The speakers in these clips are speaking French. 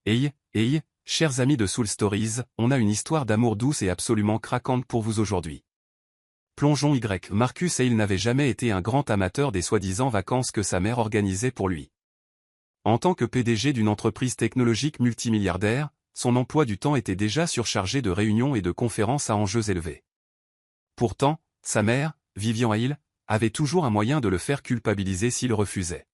Hey, chers amis de Soul Stories, on a une histoire d'amour douce et absolument craquante pour vous aujourd'hui. Plongeons Y. Marcus Hale n'avait jamais été un grand amateur des soi-disant vacances que sa mère organisait pour lui. En tant que PDG d'une entreprise technologique multimilliardaire, son emploi du temps était déjà surchargé de réunions et de conférences à enjeux élevés. Pourtant, sa mère, Vivian Hale, avait toujours un moyen de le faire culpabiliser s'il refusait.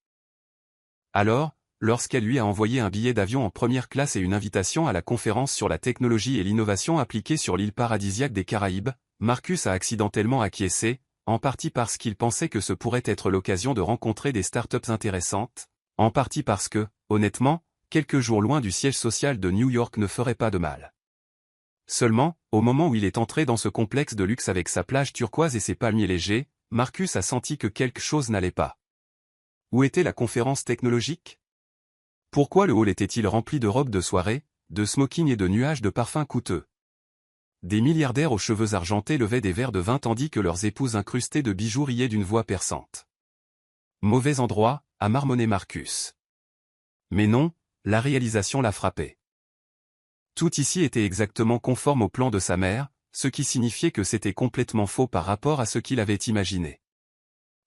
Alors, lorsqu'elle lui a envoyé un billet d'avion en première classe et une invitation à la conférence sur la technologie et l'innovation appliquée sur l'île paradisiaque des Caraïbes, Marcus a accidentellement acquiescé, en partie parce qu'il pensait que ce pourrait être l'occasion de rencontrer des startups intéressantes, en partie parce que, honnêtement, quelques jours loin du siège social de New York ne ferait pas de mal. Seulement, au moment où il est entré dans ce complexe de luxe avec sa plage turquoise et ses palmiers légers, Marcus a senti que quelque chose n'allait pas. Où était la conférence technologique ? Pourquoi le hall était-il rempli de robes de soirée, de smoking et de nuages de parfums coûteux ? Des milliardaires aux cheveux argentés levaient des verres de vin tandis que leurs épouses incrustées de bijoux riaient d'une voix perçante. Mauvais endroit, a marmonné Marcus. Mais non, la réalisation l'a frappé. Tout ici était exactement conforme au plan de sa mère, ce qui signifiait que c'était complètement faux par rapport à ce qu'il avait imaginé.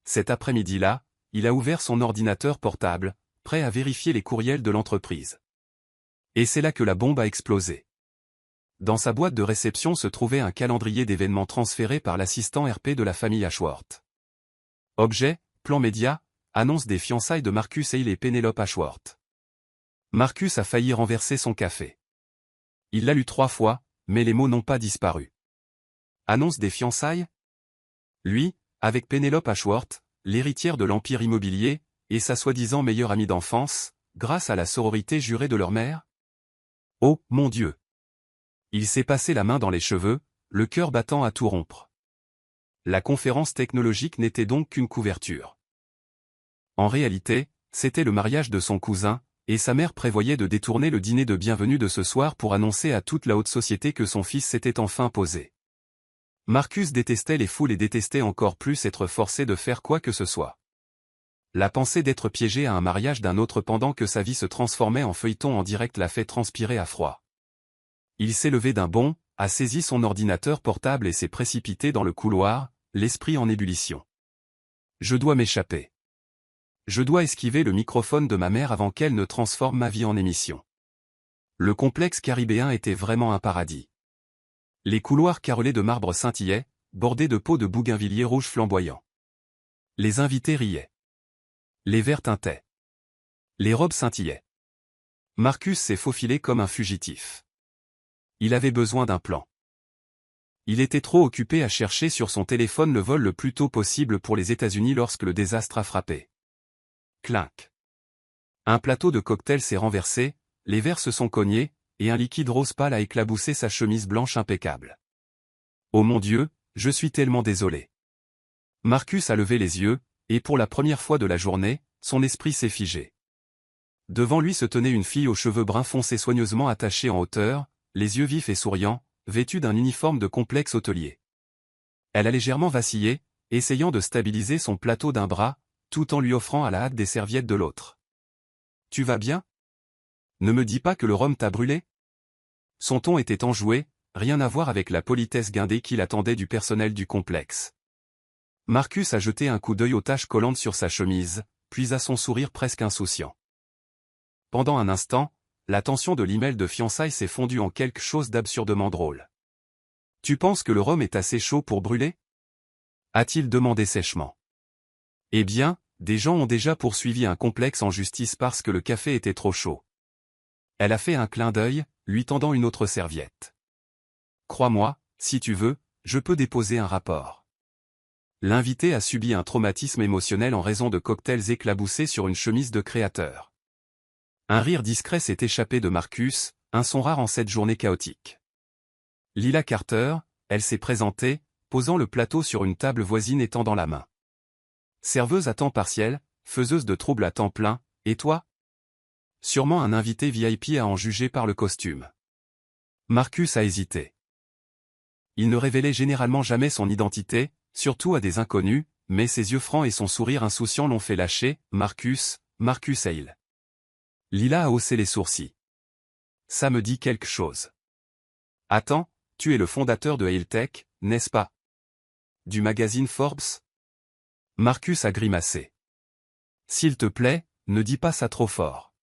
Cet après-midi-là, il a ouvert son ordinateur portable, prêt à vérifier les courriels de l'entreprise. Et c'est là que la bombe a explosé. Dans sa boîte de réception se trouvait un calendrier d'événements transféré par l'assistant RP de la famille Ashworth. Objet, plan média, annonce des fiançailles de Marcus Hale et Penelope Ashworth. Marcus a failli renverser son café. Il l'a lu 3 fois, mais les mots n'ont pas disparu. Annonce des fiançailles ? Lui, avec Penelope Ashworth, l'héritière de l'empire immobilier, et sa soi-disant meilleure amie d'enfance, grâce à la sororité jurée de leur mère ? Oh, mon Dieu ! Il s'est passé la main dans les cheveux, le cœur battant à tout rompre. La conférence technologique n'était donc qu'une couverture. En réalité, c'était le mariage de son cousin, et sa mère prévoyait de détourner le dîner de bienvenue de ce soir pour annoncer à toute la haute société que son fils s'était enfin posé. Marcus détestait les foules et détestait encore plus être forcé de faire quoi que ce soit. La pensée d'être piégé à un mariage d'un autre pendant que sa vie se transformait en feuilleton en direct l'a fait transpirer à froid. Il s'est levé d'un bond, a saisi son ordinateur portable et s'est précipité dans le couloir, l'esprit en ébullition. Je dois m'échapper. Je dois esquiver le microphone de ma mère avant qu'elle ne transforme ma vie en émission. Le complexe caribéen était vraiment un paradis. Les couloirs carrelés de marbre scintillaient, bordés de pots de bougainvilliers rouges flamboyants. Les invités riaient. Les verres tintaient. Les robes scintillaient. Marcus s'est faufilé comme un fugitif. Il avait besoin d'un plan. Il était trop occupé à chercher sur son téléphone le vol le plus tôt possible pour les États-Unis lorsque le désastre a frappé. Clinc. Un plateau de cocktail s'est renversé, les verres se sont cognés, et un liquide rose pâle a éclaboussé sa chemise blanche impeccable. Oh mon Dieu, je suis tellement désolé. Marcus a levé les yeux, et pour la première fois de la journée, son esprit s'est figé. Devant lui se tenait une fille aux cheveux bruns foncés soigneusement attachés en hauteur, les yeux vifs et souriants, vêtue d'un uniforme de complexe hôtelier. Elle a légèrement vacillé, essayant de stabiliser son plateau d'un bras, tout en lui offrant à la hâte des serviettes de l'autre. « Tu vas bien ? Ne me dis pas que le rhum t'a brûlé ?» Son ton était enjoué, rien à voir avec la politesse guindée qu'il attendait du personnel du complexe. Marcus a jeté un coup d'œil aux taches collantes sur sa chemise, puis à son sourire presque insouciant. Pendant un instant, la tension de l'email de fiançailles s'est fondue en quelque chose d'absurdement drôle. « Tu penses que le rhum est assez chaud pour brûler ? » a-t-il demandé sèchement. Eh bien, des gens ont déjà poursuivi un complexe en justice parce que le café était trop chaud. Elle a fait un clin d'œil, lui tendant une autre serviette. Crois-moi, si tu veux, je peux déposer un rapport. L'invité a subi un traumatisme émotionnel en raison de cocktails éclaboussés sur une chemise de créateur. Un rire discret s'est échappé de Marcus, un son rare en cette journée chaotique. Lila Carter, elle s'est présentée, posant le plateau sur une table voisine et tendant la main. Serveuse à temps partiel, faiseuse de troubles à temps plein, et toi ? Sûrement un invité VIP à en juger par le costume. Marcus a hésité. Il ne révélait généralement jamais son identité, surtout à des inconnus, mais ses yeux francs et son sourire insouciant l'ont fait lâcher. Marcus Hale. Lila a haussé les sourcils. Ça me dit quelque chose. Attends, tu es le fondateur de Hailtech, n'est-ce pas? Du magazine Forbes? Marcus a grimacé. S'il te plaît, ne dis pas ça trop fort.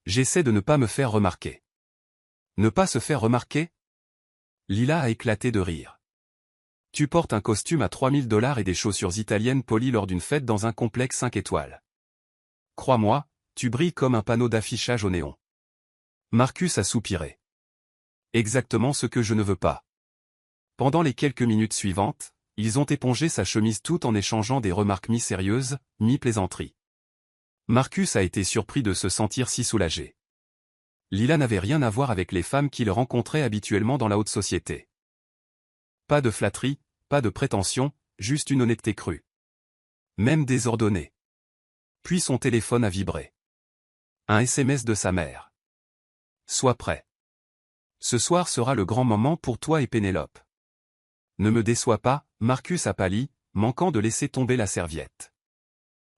J'essaie de ne pas me faire remarquer. Ne pas se faire remarquer? Lila a éclaté de rire. Tu portes un costume à $3000 et des chaussures italiennes polies lors d'une fête dans un complexe 5 étoiles. Crois-moi, tu brilles comme un panneau d'affichage au néon. Marcus a soupiré. Exactement ce que je ne veux pas. Pendant les quelques minutes suivantes, ils ont épongé sa chemise tout en échangeant des remarques mi-sérieuses, mi-plaisanteries. Marcus a été surpris de se sentir si soulagé. Lila n'avait rien à voir avec les femmes qu'il rencontrait habituellement dans la haute société. Pas de flatterie, pas de prétention, juste une honnêteté crue. Même désordonnée. Puis son téléphone a vibré. Un SMS de sa mère. Sois prêt. Ce soir sera le grand moment pour toi et Pénélope. Ne me déçois pas, Marcus a pâli, manquant de laisser tomber la serviette.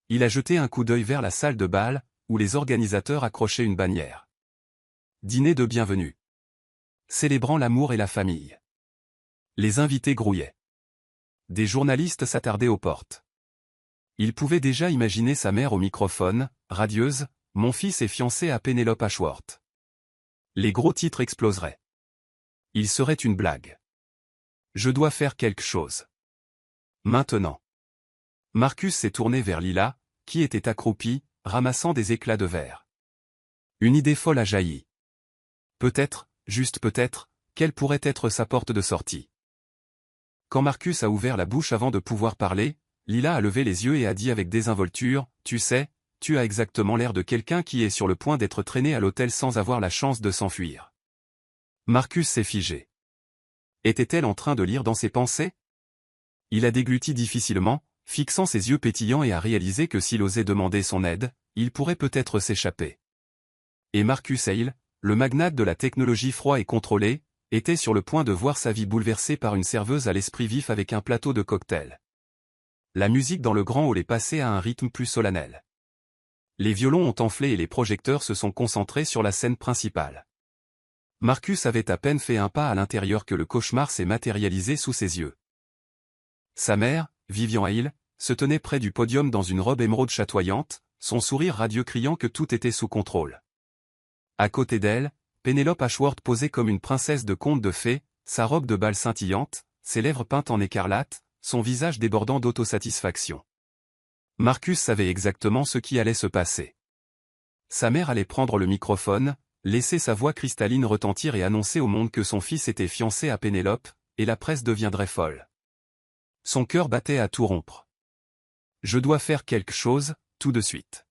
Il a jeté un coup d'œil vers la salle de bal, où les organisateurs accrochaient une bannière. Dîner de bienvenue. Célébrant l'amour et la famille. Les invités grouillaient. Des journalistes s'attardaient aux portes. Il pouvait déjà imaginer sa mère au microphone, radieuse, « Mon fils est fiancé à Pénélope Ashworth ». Les gros titres exploseraient. Il serait une blague. Je dois faire quelque chose. Maintenant. Marcus s'est tourné vers Lila, qui était accroupie, ramassant des éclats de verre. Une idée folle a jailli. Peut-être, juste peut-être, quelle pourrait être sa porte de sortie. Quand Marcus a ouvert la bouche avant de pouvoir parler, Lila a levé les yeux et a dit avec désinvolture, « Tu sais, tu as exactement l'air de quelqu'un qui est sur le point d'être traîné à l'hôtel sans avoir la chance de s'enfuir. » Marcus s'est figé. Était-elle en train de lire dans ses pensées? Il a dégluti difficilement, fixant ses yeux pétillants et a réalisé que s'il osait demander son aide, il pourrait peut-être s'échapper. Et Marcus Hale, le magnate de la technologie froid et contrôlé, était sur le point de voir sa vie bouleversée par une serveuse à l'esprit vif avec un plateau de cocktail. La musique dans le grand hall est passée à un rythme plus solennel. Les violons ont enflé et les projecteurs se sont concentrés sur la scène principale. Marcus avait à peine fait un pas à l'intérieur que le cauchemar s'est matérialisé sous ses yeux. Sa mère, Vivian Hale, se tenait près du podium dans une robe émeraude chatoyante, son sourire radieux criant que tout était sous contrôle. À côté d'elle, Pénélope Ashworth posait comme une princesse de conte de fées, sa robe de bal scintillante, ses lèvres peintes en écarlate, son visage débordant d'autosatisfaction. Marcus savait exactement ce qui allait se passer. Sa mère allait prendre le microphone, laisser sa voix cristalline retentir et annoncer au monde que son fils était fiancé à Pénélope, et la presse deviendrait folle. Son cœur battait à tout rompre. Je dois faire quelque chose, tout de suite.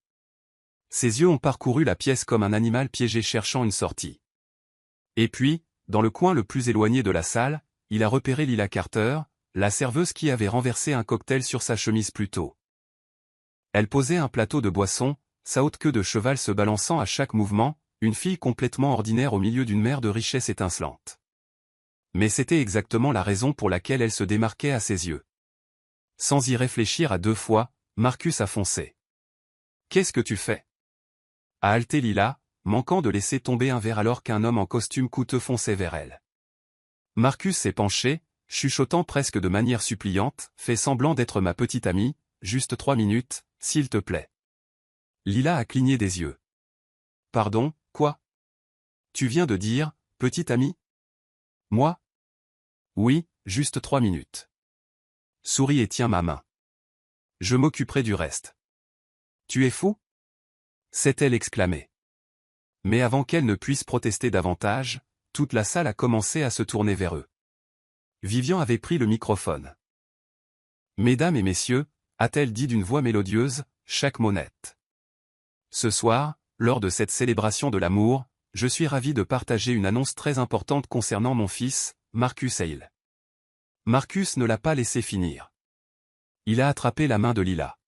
Ses yeux ont parcouru la pièce comme un animal piégé cherchant une sortie. Et puis, dans le coin le plus éloigné de la salle, il a repéré Lila Carter, la serveuse qui avait renversé un cocktail sur sa chemise plus tôt. Elle posait un plateau de boissons, sa haute queue de cheval se balançant à chaque mouvement, une fille complètement ordinaire au milieu d'une mer de richesse étincelante. Mais c'était exactement la raison pour laquelle elle se démarquait à ses yeux. Sans y réfléchir à deux fois, Marcus a foncé. « Qu'est-ce que tu fais » a haleté Lila, manquant de laisser tomber un verre alors qu'un homme en costume coûteux fonçait vers elle. Marcus s'est penché, chuchotant presque de manière suppliante, « Fais semblant d'être ma petite amie, juste 3 minutes, s'il te plaît. » Lila a cligné des yeux. « Pardon, quoi? Tu viens de dire, petite amie? Moi? Oui, juste 3 minutes. Souris et tiens ma main. Je m'occuperai du reste. Tu es fou? S'est-elle exclamée. Mais avant qu'elle ne puisse protester davantage, toute la salle a commencé à se tourner vers eux. Vivian avait pris le microphone. Mesdames et messieurs, a-t-elle dit d'une voix mélodieuse, chaque mot net. Ce soir, lors de cette célébration de l'amour, je suis ravi de partager une annonce très importante concernant mon fils, Marcus Hale. Marcus ne l'a pas laissé finir. Il a attrapé la main de Lila.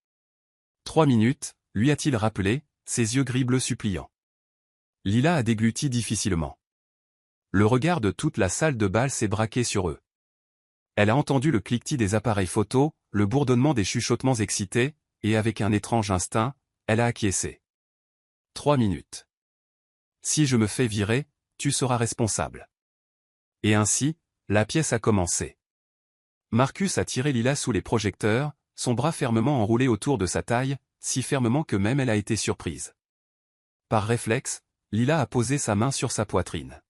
3 minutes, lui a-t-il rappelé, ses yeux gris-bleus suppliants. Lila a dégluti difficilement. Le regard de toute la salle de bal s'est braqué sur eux. Elle a entendu le cliquetis des appareils photo, le bourdonnement des chuchotements excités, et avec un étrange instinct, elle a acquiescé. 3 minutes. Si je me fais virer, tu seras responsable. Et ainsi, la pièce a commencé. Marcus a tiré Lila sous les projecteurs, son bras fermement enroulé autour de sa taille, si fermement que même elle a été surprise. Par réflexe, Lila a posé sa main sur sa poitrine.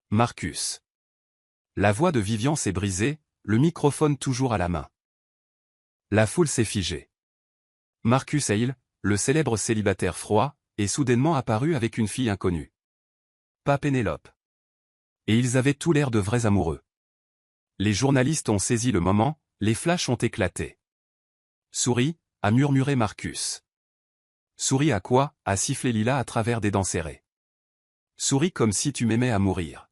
Marcus. La voix de Vivian s'est brisée, le microphone toujours à la main. La foule s'est figée. Marcus Hale, le célèbre célibataire froid, est soudainement apparu avec une fille inconnue. Pas Pénélope. Et ils avaient tout l'air de vrais amoureux. Les journalistes ont saisi le moment, les flashs ont éclaté. Souris, a murmuré Marcus. Souris à quoi, a sifflé Lila à travers des dents serrées. Souris comme si tu m'aimais à mourir.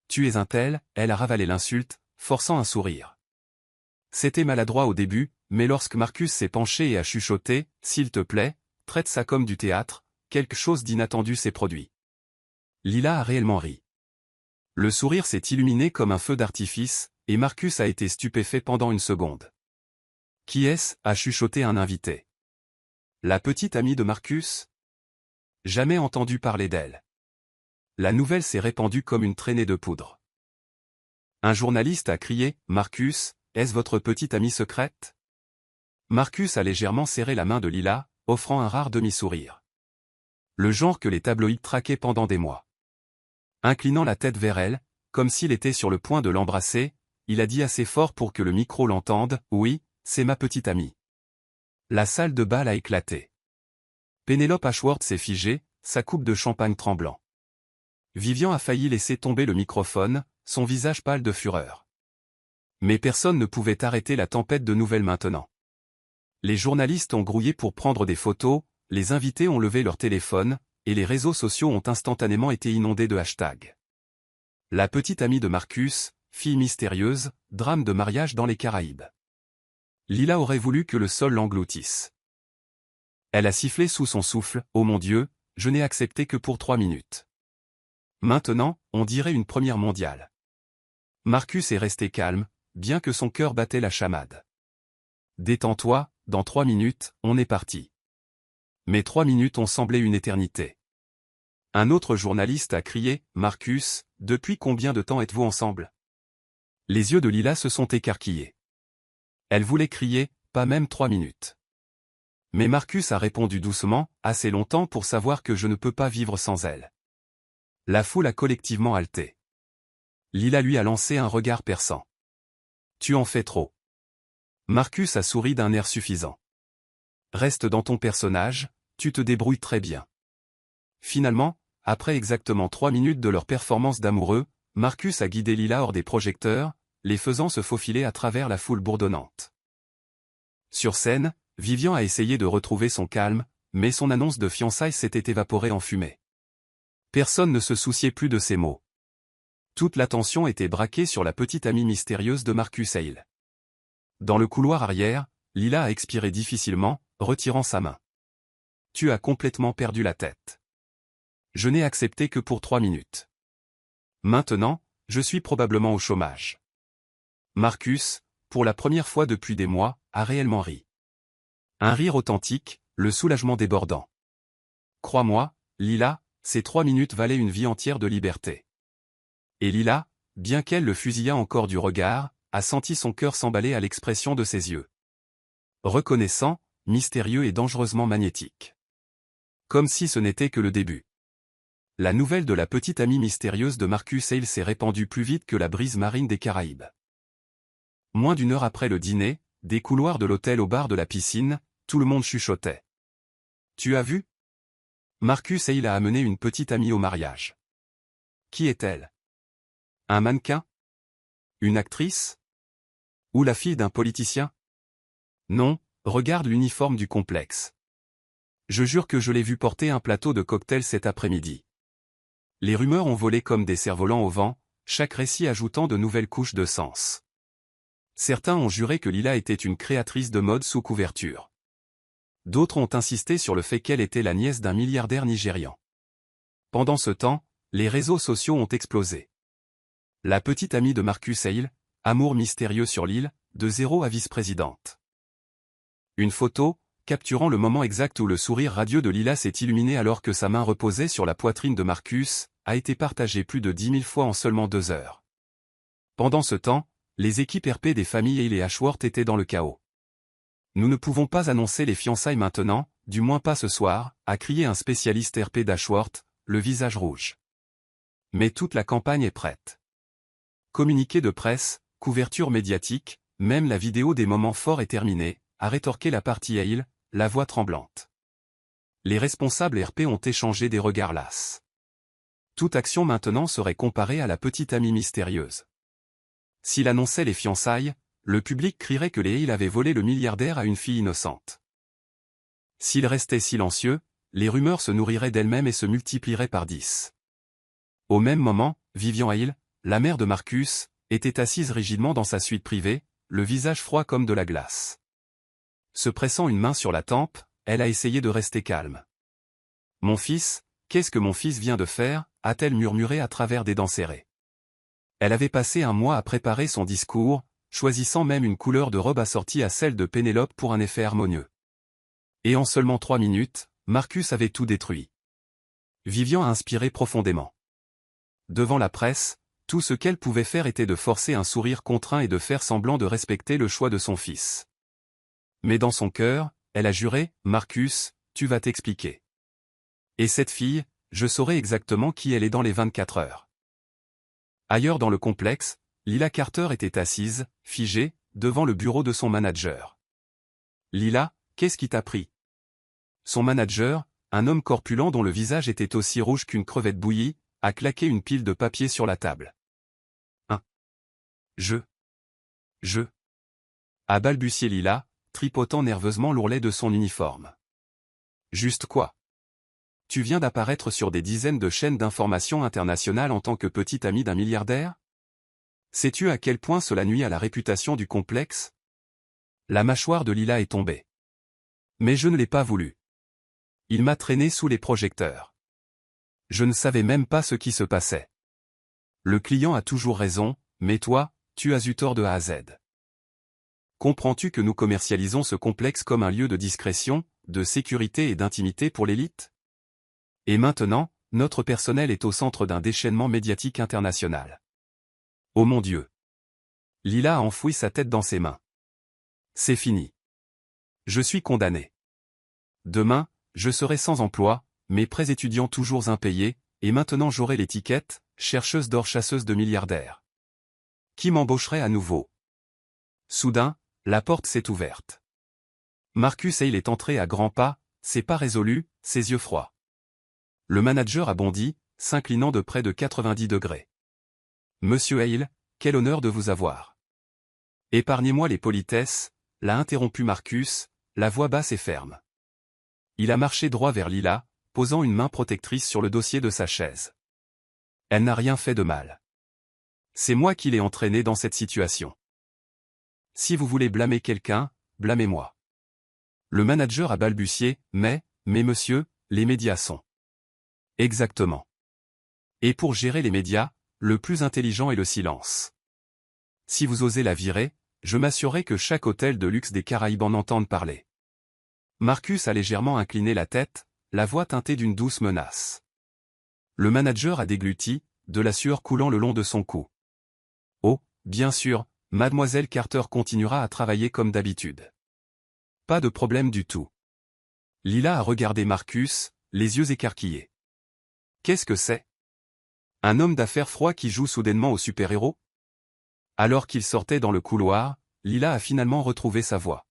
Tu es un tel, elle a ravalé l'insulte, forçant un sourire. C'était maladroit au début, mais lorsque Marcus s'est penché et a chuchoté, « S'il te plaît, traite ça comme du théâtre », quelque chose d'inattendu s'est produit. Lila a réellement ri. Le sourire s'est illuminé comme un feu d'artifice, et Marcus a été stupéfait pendant une seconde. « Qui est-ce » a chuchoté un invité. La petite amie de Marcus ? Jamais entendu parler d'elle. La nouvelle s'est répandue comme une traînée de poudre. Un journaliste a crié « Marcus, est-ce votre petite amie secrète ?» Marcus a légèrement serré la main de Lila, offrant un rare demi-sourire. Le genre que les tabloïds traquaient pendant des mois. Inclinant la tête vers elle, comme s'il était sur le point de l'embrasser, il a dit assez fort pour que le micro l'entende, « Oui, c'est ma petite amie. » La salle de bal a éclaté. Pénélope Ashworth s'est figée, sa coupe de champagne tremblant. Vivian a failli laisser tomber le microphone, son visage pâle de fureur. Mais personne ne pouvait arrêter la tempête de nouvelles maintenant. Les journalistes ont grouillé pour prendre des photos, les invités ont levé leur téléphone, et les réseaux sociaux ont instantanément été inondés de hashtags. La petite amie de Marcus, fille mystérieuse, drame de mariage dans les Caraïbes. Lila aurait voulu que le sol l'engloutisse. Elle a sifflé sous son souffle, « Oh mon Dieu, je n'ai accepté que pour 3 minutes. » Maintenant, on dirait une première mondiale. Marcus est resté calme, bien que son cœur battait la chamade. « Détends-toi, dans 3 minutes, on est parti. » Mais 3 minutes ont semblé une éternité. Un autre journaliste a crié, « Marcus, depuis combien de temps êtes-vous ensemble ?» Les yeux de Lila se sont écarquillés. Elle voulait crier, pas même 3 minutes. Mais Marcus a répondu doucement, assez longtemps pour savoir que je ne peux pas vivre sans elle. La foule a collectivement halté. Lila lui a lancé un regard perçant. Tu en fais trop. Marcus a souri d'un air suffisant. Reste dans ton personnage, tu te débrouilles très bien. Finalement, après exactement 3 minutes de leur performance d'amoureux, Marcus a guidé Lila hors des projecteurs, les faisant se faufiler à travers la foule bourdonnante. Sur scène, Vivian a essayé de retrouver son calme, mais son annonce de fiançailles s'était évaporée en fumée. Personne ne se souciait plus de ses mots. Toute l'attention était braquée sur la petite amie mystérieuse de Marcus Hale. Dans le couloir arrière, Lila a expiré difficilement, retirant sa main. Tu as complètement perdu la tête. Je n'ai accepté que pour 3 minutes. Maintenant, je suis probablement au chômage. Marcus, pour la première fois depuis des mois, a réellement ri. Un rire authentique, le soulagement débordant. Crois-moi, Lila, ces 3 minutes valaient une vie entière de liberté. Et Lila, bien qu'elle le fusillât encore du regard, a senti son cœur s'emballer à l'expression de ses yeux. Reconnaissant, mystérieux et dangereusement magnétique. Comme si ce n'était que le début. La nouvelle de la petite amie mystérieuse de Marcus Hale s'est répandue plus vite que la brise marine des Caraïbes. Moins d'1 heure après le dîner, des couloirs de l'hôtel au bar de la piscine, tout le monde chuchotait. Tu as vu ? Marcus Hale a amené une petite amie au mariage. Qui est-elle ? Un mannequin ? Une actrice ? Ou la fille d'un politicien ? Non, regarde l'uniforme du complexe. Je jure que je l'ai vu porter un plateau de cocktail cet après-midi. Les rumeurs ont volé comme des cerfs-volants au vent, chaque récit ajoutant de nouvelles couches de sens. Certains ont juré que Lila était une créatrice de mode sous couverture. D'autres ont insisté sur le fait qu'elle était la nièce d'un milliardaire nigérian. Pendant ce temps, les réseaux sociaux ont explosé. La petite amie de Marcus Hale, amour mystérieux sur l'île, de 0 à vice-présidente. Une photo, capturant le moment exact où le sourire radieux de Lila s'est illuminé alors que sa main reposait sur la poitrine de Marcus, a été partagé plus de 10 000 fois en seulement 2 heures. Pendant ce temps, les équipes RP des familles Hale et Ashworth étaient dans le chaos. Nous ne pouvons pas annoncer les fiançailles maintenant, du moins pas ce soir, a crié un spécialiste RP d'Ashworth, le visage rouge. Mais toute la campagne est prête. Communiqué de presse, couverture médiatique, même la vidéo des moments forts est terminée, a rétorqué la partie Hale, la voix tremblante. Les responsables RP ont échangé des regards lasses. Toute action maintenant serait comparée à la petite amie mystérieuse. S'il annonçait les fiançailles, le public crierait que les Hale avaient volé le milliardaire à une fille innocente. S'il restait silencieux, les rumeurs se nourriraient d'elles-mêmes et se multiplieraient par 10. Au même moment, Vivian Hale, la mère de Marcus, était assise rigidement dans sa suite privée, le visage froid comme de la glace. Se pressant une main sur la tempe, elle a essayé de rester calme. « Mon fils, qu'est-ce que mon fils vient de faire ?» a-t-elle murmuré à travers des dents serrées. Elle avait passé un mois à préparer son discours, choisissant même une couleur de robe assortie à celle de Pénélope pour un effet harmonieux. Et en seulement 3 minutes, Marcus avait tout détruit. Vivian a inspiré profondément. Devant la presse, tout ce qu'elle pouvait faire était de forcer un sourire contraint et de faire semblant de respecter le choix de son fils. Mais dans son cœur, elle a juré, « Marcus, tu vas t'expliquer. Et cette fille, je saurai exactement qui elle est dans les 24 heures. » Ailleurs dans le complexe, Lila Carter était assise, figée, devant le bureau de son manager. « Lila, qu'est-ce qui t'a pris ?» Son manager, un homme corpulent dont le visage était aussi rouge qu'une crevette bouillie, a claqué une pile de papier sur la table. Je a balbutié Lila, tripotant nerveusement l'ourlet de son uniforme. Juste quoi? Tu viens d'apparaître sur des dizaines de chaînes d'information internationales en tant que petite amie d'un milliardaire? Sais-tu à quel point cela nuit à la réputation du complexe? La mâchoire de Lila est tombée. Mais je ne l'ai pas voulu. Il m'a traîné sous les projecteurs. Je ne savais même pas ce qui se passait. Le client a toujours raison, mais toi, tu as eu tort de A à Z. Comprends-tu que nous commercialisons ce complexe comme un lieu de discrétion, de sécurité et d'intimité pour l'élite? Et maintenant, notre personnel est au centre d'un déchaînement médiatique international. Oh mon Dieu! Lila a enfoui sa tête dans ses mains. C'est fini. Je suis condamné. Demain, je serai sans emploi, mes prêts étudiants toujours impayés, et maintenant j'aurai l'étiquette « chercheuse d'or chasseuse de milliardaires ». Qui m'embaucherait à nouveau? Soudain, la porte s'est ouverte. Marcus Hale est entré à grands pas, ses pas résolus, ses yeux froids. Le manager a bondi, s'inclinant de près de 90 degrés. « Monsieur Hale, quel honneur de vous avoir. » « Épargnez-moi les politesses », l'a interrompu Marcus, la voix basse et ferme. Il a marché droit vers Lila, posant une main protectrice sur le dossier de sa chaise. Elle n'a rien fait de mal. C'est moi qui l'ai entraînée dans cette situation. Si vous voulez blâmer quelqu'un, blâmez-moi. Le manager a balbutié, mais monsieur, les médias sont. Exactement. Et pour gérer les médias, le plus intelligent est le silence. Si vous osez la virer, je m'assurerai que chaque hôtel de luxe des Caraïbes en entende parler. Marcus a légèrement incliné la tête, la voix teintée d'une douce menace. Le manager a dégluti, de la sueur coulant le long de son cou. Oh, bien sûr, Mademoiselle Carter continuera à travailler comme d'habitude. Pas de problème du tout. Lila a regardé Marcus, les yeux écarquillés. Qu'est-ce que c'est? Un homme d'affaires froid qui joue soudainement au super-héros? Alors qu'il sortait dans le couloir, Lila a finalement retrouvé sa voix.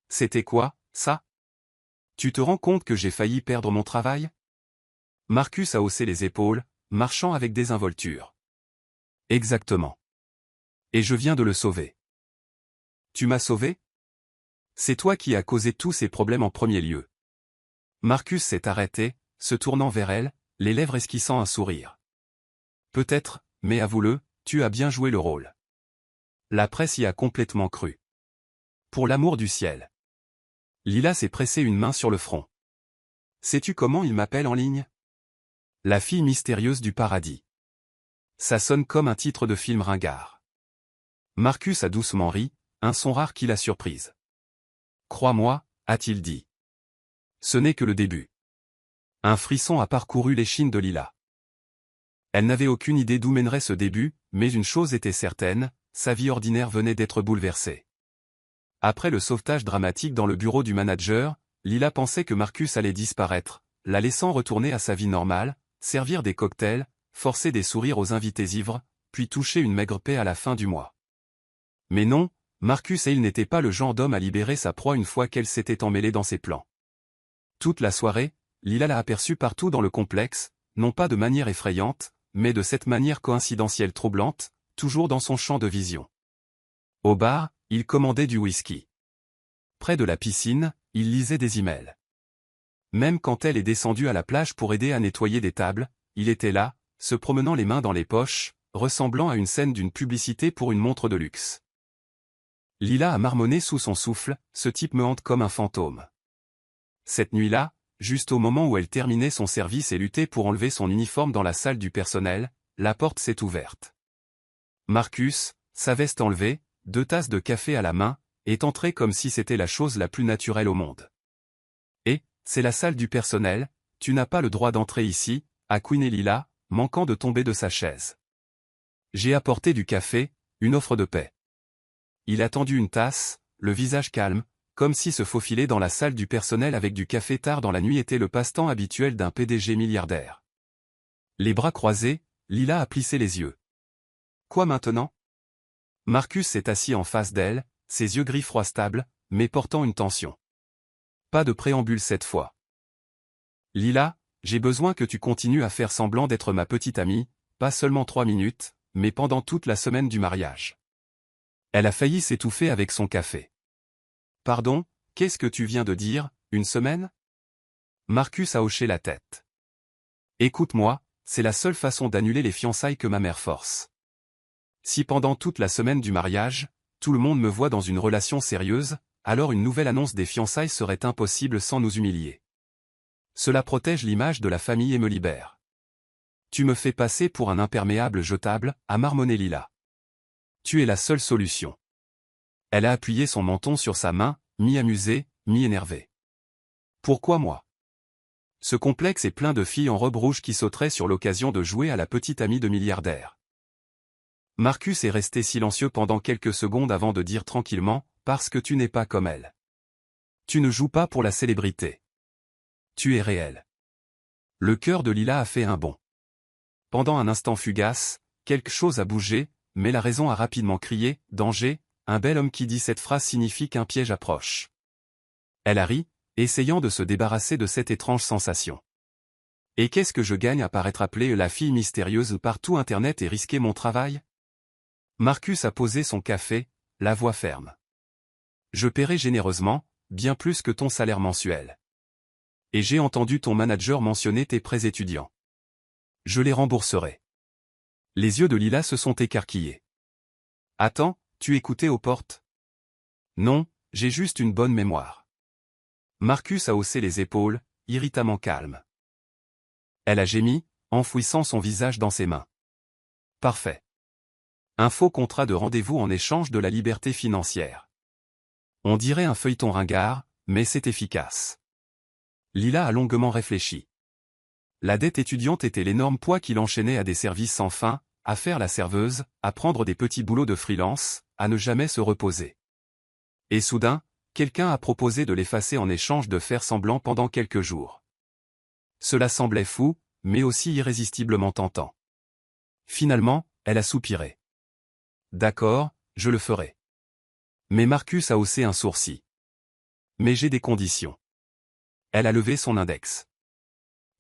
C'était quoi, ça? Tu te rends compte que j'ai failli perdre mon travail? Marcus a haussé les épaules, marchant avec désinvolture. Exactement. Et je viens de le sauver. Tu m'as sauvé? C'est toi qui as causé tous ces problèmes en premier lieu. Marcus s'est arrêté, se tournant vers elle, les lèvres esquissant un sourire. Peut-être, mais avoue-le, tu as bien joué le rôle. La presse y a complètement cru. Pour l'amour du ciel. Lila s'est pressé une main sur le front. Sais-tu comment il m'appelle en ligne? La fille mystérieuse du paradis. Ça sonne comme un titre de film ringard. Marcus a doucement ri, un son rare qui l'a surprise. Crois-moi, a-t-il dit. Ce n'est que le début. Un frisson a parcouru l'échine de Lila. Elle n'avait aucune idée d'où mènerait ce début, mais une chose était certaine, sa vie ordinaire venait d'être bouleversée. Après le sauvetage dramatique dans le bureau du manager, Lila pensait que Marcus allait disparaître, la laissant retourner à sa vie normale, servir des cocktails, forcer des sourires aux invités ivres, puis toucher une maigre paie à la fin du mois. Mais non, Marcus Hale n'était pas le genre d'homme à libérer sa proie une fois qu'elle s'était emmêlée dans ses plans. Toute la soirée, Lila l'a aperçu partout dans le complexe, non pas de manière effrayante, mais de cette manière coïncidentielle troublante, toujours dans son champ de vision. Au bar, il commandait du whisky. Près de la piscine, il lisait des emails. Même quand elle est descendue à la plage pour aider à nettoyer des tables, il était là, se promenant les mains dans les poches, ressemblant à une scène d'une publicité pour une montre de luxe. Lila a marmonné sous son souffle, ce type me hante comme un fantôme. Cette nuit-là, juste au moment où elle terminait son service et luttait pour enlever son uniforme dans la salle du personnel, la porte s'est ouverte. Marcus, sa veste enlevée, 2 tasses de café à la main, est entré comme si c'était la chose la plus naturelle au monde. Et, c'est la salle du personnel, tu n'as pas le droit d'entrer ici, a couiné Lila, manquant de tomber de sa chaise. J'ai apporté du café, une offre de paix. Il a tendu une tasse, le visage calme, comme si se faufiler dans la salle du personnel avec du café tard dans la nuit était le passe-temps habituel d'un PDG milliardaire. Les bras croisés, Lila a plissé les yeux. Quoi maintenant? Marcus s'est assis en face d'elle, ses yeux gris froids stables, mais portant une tension. Pas de préambule cette fois. Lila, j'ai besoin que tu continues à faire semblant d'être ma petite amie, pas seulement 3 minutes, mais pendant toute la semaine du mariage. Elle a failli s'étouffer avec son café. Pardon, qu'est-ce que tu viens de dire, une semaine? Marcus a hoché la tête. Écoute-moi, c'est la seule façon d'annuler les fiançailles que ma mère force. Si pendant toute la semaine du mariage, tout le monde me voit dans une relation sérieuse, alors une nouvelle annonce des fiançailles serait impossible sans nous humilier. Cela protège l'image de la famille et me libère. Tu me fais passer pour un imperméable jetable, a marmonné Lila. Tu es la seule solution. Elle a appuyé son menton sur sa main, mi-amusée, mi-énervée. Pourquoi moi? Ce complexe est plein de filles en robe rouge qui sauteraient sur l'occasion de jouer à la petite amie de milliardaire. Marcus est resté silencieux pendant quelques secondes avant de dire tranquillement, parce que tu n'es pas comme elle. Tu ne joues pas pour la célébrité. Tu es réel. Le cœur de Lila a fait un bond. Pendant un instant fugace, quelque chose a bougé, mais la raison a rapidement crié, danger, un bel homme qui dit cette phrase signifie qu'un piège approche. Elle a ri, essayant de se débarrasser de cette étrange sensation. Et qu'est-ce que je gagne à paraître appelée la fille mystérieuse partout Internet et risquer mon travail? Marcus a posé son café, la voix ferme. Je paierai généreusement, bien plus que ton salaire mensuel. Et j'ai entendu ton manager mentionner tes prêts étudiants. Je les rembourserai. Les yeux de Lila se sont écarquillés. Attends, tu écoutais aux portes? Non, j'ai juste une bonne mémoire. Marcus a haussé les épaules, irritamment calme. Elle a gémi, enfouissant son visage dans ses mains. Parfait. Un faux contrat de rendez-vous en échange de la liberté financière. On dirait un feuilleton ringard, mais c'est efficace. Lila a longuement réfléchi. La dette étudiante était l'énorme poids qui l'enchaînait à des services sans fin, à faire la serveuse, à prendre des petits boulots de freelance, à ne jamais se reposer. Et soudain, quelqu'un a proposé de l'effacer en échange de faire semblant pendant quelques jours. Cela semblait fou, mais aussi irrésistiblement tentant. Finalement, elle a soupiré. D'accord, je le ferai. Mais Marcus a haussé un sourcil. Mais j'ai des conditions. Elle a levé son index.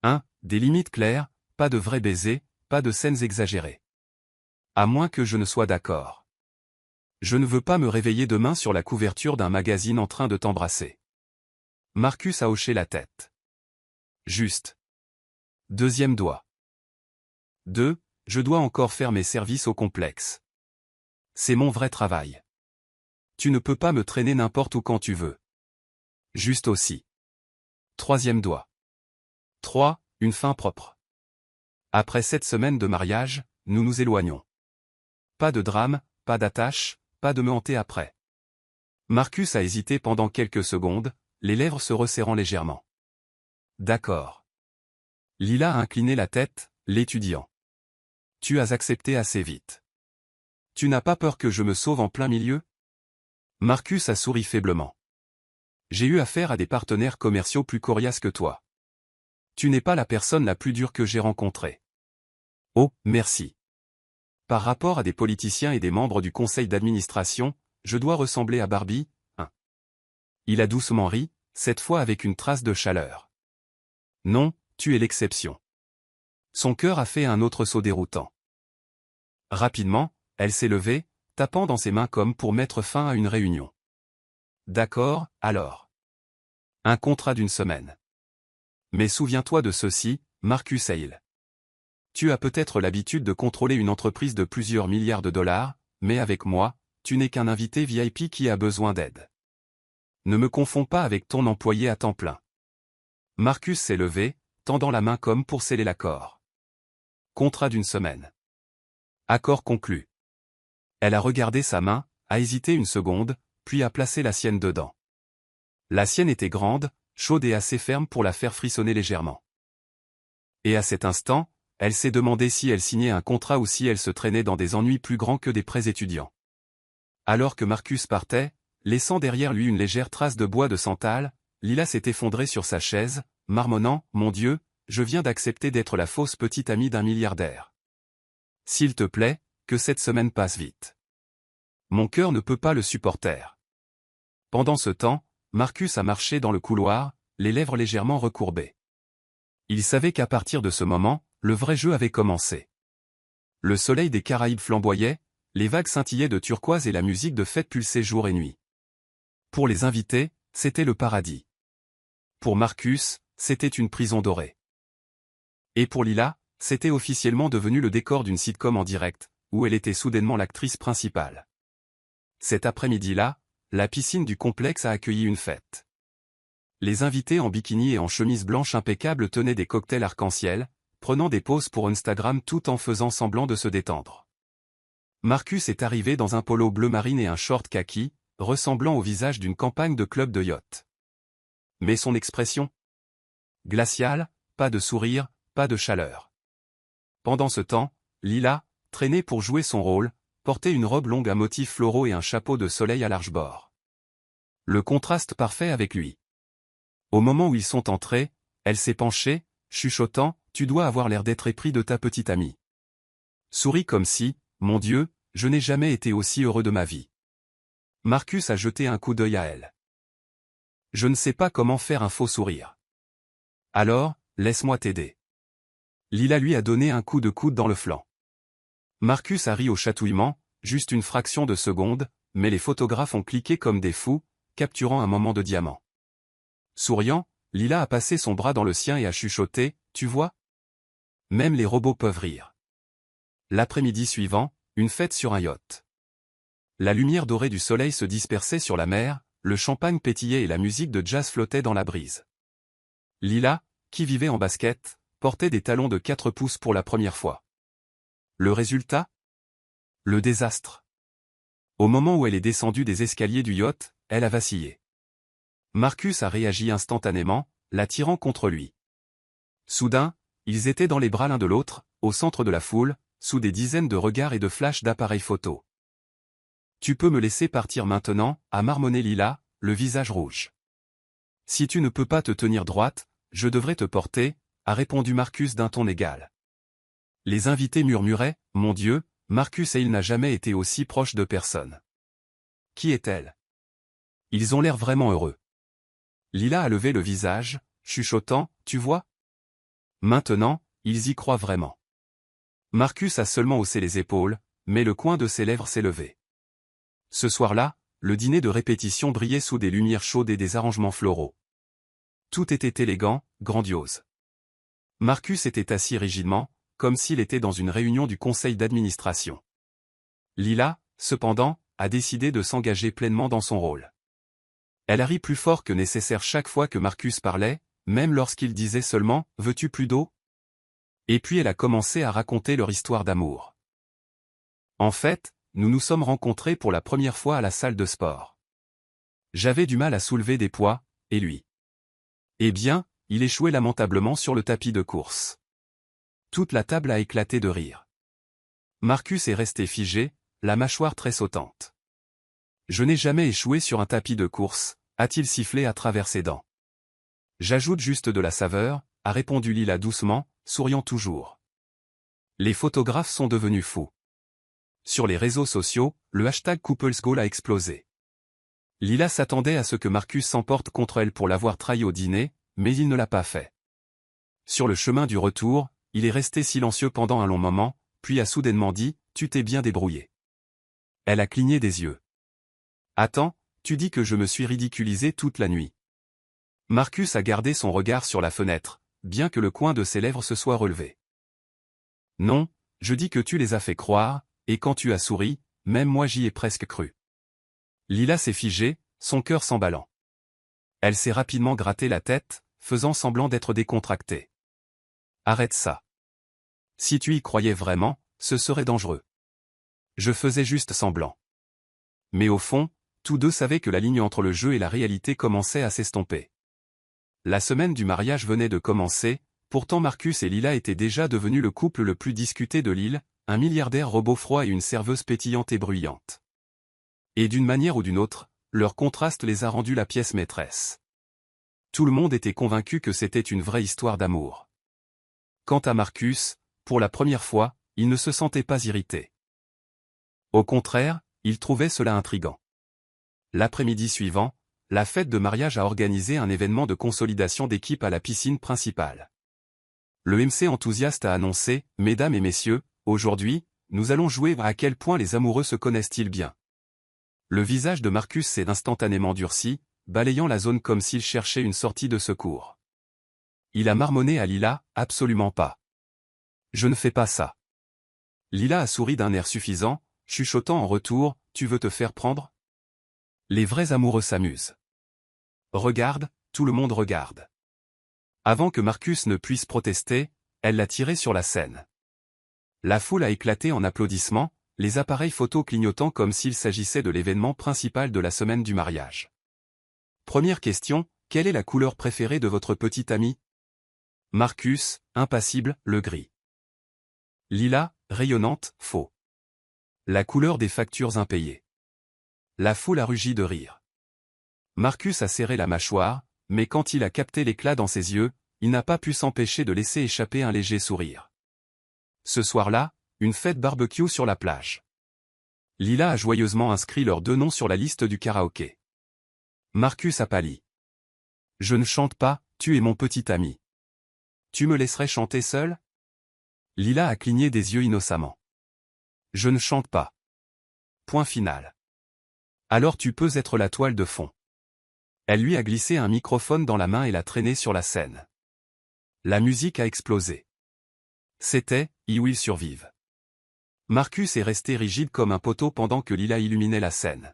1. Des limites claires, pas de vrais baisers, pas de scènes exagérées. À moins que je ne sois d'accord. Je ne veux pas me réveiller demain sur la couverture d'un magazine en train de t'embrasser. Marcus a hoché la tête. Juste. Deuxième doigt. 2. Je dois encore faire mes services au complexe. C'est mon vrai travail. Tu ne peux pas me traîner n'importe où quand tu veux. Juste aussi. Troisième doigt. 3. Une fin propre. Après 7 semaines de mariage, nous nous éloignons. Pas de drame, pas d'attache, pas de me hanter après. Marcus a hésité pendant quelques secondes, les lèvres se resserrant légèrement. D'accord. Lila a incliné la tête, l'étudiant. Tu as accepté assez vite. Tu n'as pas peur que je me sauve en plein milieu? Marcus a souri faiblement. J'ai eu affaire à des partenaires commerciaux plus coriaces que toi. Tu n'es pas la personne la plus dure que j'ai rencontrée. Oh, merci. Par rapport à des politiciens et des membres du conseil d'administration, je dois ressembler à Barbie, hein. Il a doucement ri, cette fois avec une trace de chaleur. Non, tu es l'exception. Son cœur a fait un autre saut déroutant. Rapidement, elle s'est levée, tapant dans ses mains comme pour mettre fin à une réunion. D'accord, alors. Un contrat d'1 semaine. Mais souviens-toi de ceci, Marcus Hale. Tu as peut-être l'habitude de contrôler une entreprise de plusieurs milliards de dollars, mais avec moi, tu n'es qu'un invité VIP qui a besoin d'aide. Ne me confonds pas avec ton employé à temps plein. Marcus s'est levé, tendant la main comme pour sceller l'accord. Contrat d'1 semaine. Accord conclu. Elle a regardé sa main, a hésité une seconde, puis a placé la sienne dedans. La sienne était grande, chaude et assez ferme pour la faire frissonner légèrement. Et à cet instant, elle s'est demandé si elle signait un contrat ou si elle se traînait dans des ennuis plus grands que des prêts étudiants. Alors que Marcus partait, laissant derrière lui une légère trace de bois de santal, Lila s'est effondrée sur sa chaise, marmonnant « Mon Dieu, je viens d'accepter d'être la fausse petite amie d'un milliardaire. S'il te plaît, que cette semaine passe vite. Mon cœur ne peut pas le supporter. » Pendant ce temps, Marcus a marché dans le couloir, les lèvres légèrement recourbées. Il savait qu'à partir de ce moment, le vrai jeu avait commencé. Le soleil des Caraïbes flamboyait, les vagues scintillaient de turquoise et la musique de fête pulsait jour et nuit. Pour les invités, c'était le paradis. Pour Marcus, c'était une prison dorée. Et pour Lila, c'était officiellement devenu le décor d'une sitcom en direct, où elle était soudainement l'actrice principale. Cet après-midi-là, la piscine du complexe a accueilli une fête. Les invités en bikini et en chemise blanche impeccable tenaient des cocktails arc-en-ciel, prenant des poses pour Instagram tout en faisant semblant de se détendre. Marcus est arrivé dans un polo bleu marine et un short kaki, ressemblant au visage d'une campagne de club de yacht. Mais son expression? Glaciale, pas de sourire, pas de chaleur. Pendant ce temps, Lila, traînée pour jouer son rôle, portait une robe longue à motifs floraux et un chapeau de soleil à large bord. Le contraste parfait avec lui. Au moment où ils sont entrés, elle s'est penchée, chuchotant, « Tu dois avoir l'air d'être épris de ta petite amie. » Souris comme si, « Mon Dieu, je n'ai jamais été aussi heureux de ma vie. » Marcus a jeté un coup d'œil à elle. « Je ne sais pas comment faire un faux sourire. »« Alors, laisse-moi t'aider. » Lila lui a donné un coup de coude dans le flanc. Marcus a ri au chatouillement, juste une fraction de seconde, mais les photographes ont cliqué comme des fous, capturant un moment de diamant. Souriant, Lila a passé son bras dans le sien et a chuchoté, « Tu vois? Même les robots peuvent rire. » L'après-midi suivant, une fête sur un yacht. La lumière dorée du soleil se dispersait sur la mer, le champagne pétillait et la musique de jazz flottait dans la brise. Lila, qui vivait en basket, portait des talons de 4 pouces pour la première fois. Le résultat? Le désastre. Au moment où elle est descendue des escaliers du yacht, elle a vacillé. Marcus a réagi instantanément, la tirant contre lui. Soudain, ils étaient dans les bras l'un de l'autre, au centre de la foule, sous des dizaines de regards et de flashs d'appareils photo. « Tu peux me laisser partir maintenant » a marmonné Lila, le visage rouge. « Si tu ne peux pas te tenir droite, je devrais te porter » a répondu Marcus d'un ton égal. Les invités murmuraient, « Mon Dieu, Marcus et il n'a jamais été aussi proche de personne. » Qui est-elle? Ils ont l'air vraiment heureux. Lila a levé le visage, chuchotant, « Tu vois? Maintenant, ils y croient vraiment. » Marcus a seulement haussé les épaules, mais le coin de ses lèvres s'est levé. Ce soir-là, le dîner de répétition brillait sous des lumières chaudes et des arrangements floraux. Tout était élégant, grandiose. Marcus était assis rigidement, comme s'il était dans une réunion du conseil d'administration. Lila, cependant, a décidé de s'engager pleinement dans son rôle. Elle a ri plus fort que nécessaire chaque fois que Marcus parlait, même lorsqu'il disait seulement « Veux-tu plus d'eau ?» Et puis elle a commencé à raconter leur histoire d'amour. En fait, nous nous sommes rencontrés pour la première fois à la salle de sport. J'avais du mal à soulever des poids, et lui. Eh bien, il échouait lamentablement sur le tapis de course. Toute la table a éclaté de rire. Marcus est resté figé, la mâchoire tressautante. Je n'ai jamais échoué sur un tapis de course, a-t-il sifflé à travers ses dents. J'ajoute juste de la saveur, a répondu Lila doucement, souriant toujours. Les photographes sont devenus fous. Sur les réseaux sociaux, le hashtag CouplesGoal a explosé. Lila s'attendait à ce que Marcus s'emporte contre elle pour l'avoir trahi au dîner, mais il ne l'a pas fait. Sur le chemin du retour, il est resté silencieux pendant un long moment, puis a soudainement dit « Tu t'es bien débrouillé ». Elle a cligné des yeux. « Attends, tu dis que je me suis ridiculisé toute la nuit. » Marcus a gardé son regard sur la fenêtre, bien que le coin de ses lèvres se soit relevé. « Non, je dis que tu les as fait croire, et quand tu as souri, même moi j'y ai presque cru. » Lila s'est figée, son cœur s'emballant. Elle s'est rapidement gratté la tête, faisant semblant d'être décontractée. « Arrête ça. Si tu y croyais vraiment, ce serait dangereux. Je faisais juste semblant. » Mais au fond, tous deux savaient que la ligne entre le jeu et la réalité commençait à s'estomper. La semaine du mariage venait de commencer, pourtant Marcus et Lila étaient déjà devenus le couple le plus discuté de l'île, un milliardaire robot froid et une serveuse pétillante et bruyante. Et d'une manière ou d'une autre, leur contraste les a rendus la pièce maîtresse. Tout le monde était convaincu que c'était une vraie histoire d'amour. Quant à Marcus, pour la première fois, il ne se sentait pas irrité. Au contraire, il trouvait cela intriguant. L'après-midi suivant, la fête de mariage a organisé un événement de consolidation d'équipe à la piscine principale. Le MC enthousiaste a annoncé « Mesdames et messieurs, aujourd'hui, nous allons jouer à quel point les amoureux se connaissent-ils bien ». Le visage de Marcus s'est instantanément durci, balayant la zone comme s'il cherchait une sortie de secours. Il a marmonné à Lila « Absolument pas. Je ne fais pas ça. » Lila a souri d'un air suffisant, chuchotant en retour « Tu veux te faire prendre ?» Les vrais amoureux s'amusent. Regarde, tout le monde regarde. Avant que Marcus ne puisse protester, elle l'a tiré sur la scène. La foule a éclaté en applaudissements, les appareils photo clignotant comme s'il s'agissait de l'événement principal de la semaine du mariage. Première question, quelle est la couleur préférée de votre petit ami? Marcus, impassible, le gris. Lila, rayonnante, faux. La couleur des factures impayées. La foule a rugi de rire. Marcus a serré la mâchoire, mais quand il a capté l'éclat dans ses yeux, il n'a pas pu s'empêcher de laisser échapper un léger sourire. Ce soir-là, une fête barbecue sur la plage. Lila a joyeusement inscrit leurs deux noms sur la liste du karaoké. Marcus a pâli. Je ne chante pas, tu es mon petit ami. Tu me laisserais chanter seul? Lila a cligné des yeux innocemment. Je ne chante pas. Point final. Alors tu peux être la toile de fond. Elle lui a glissé un microphone dans la main et l'a traîné sur la scène. La musique a explosé. C'était « I Will Survive ». Marcus est resté rigide comme un poteau pendant que Lila illuminait la scène.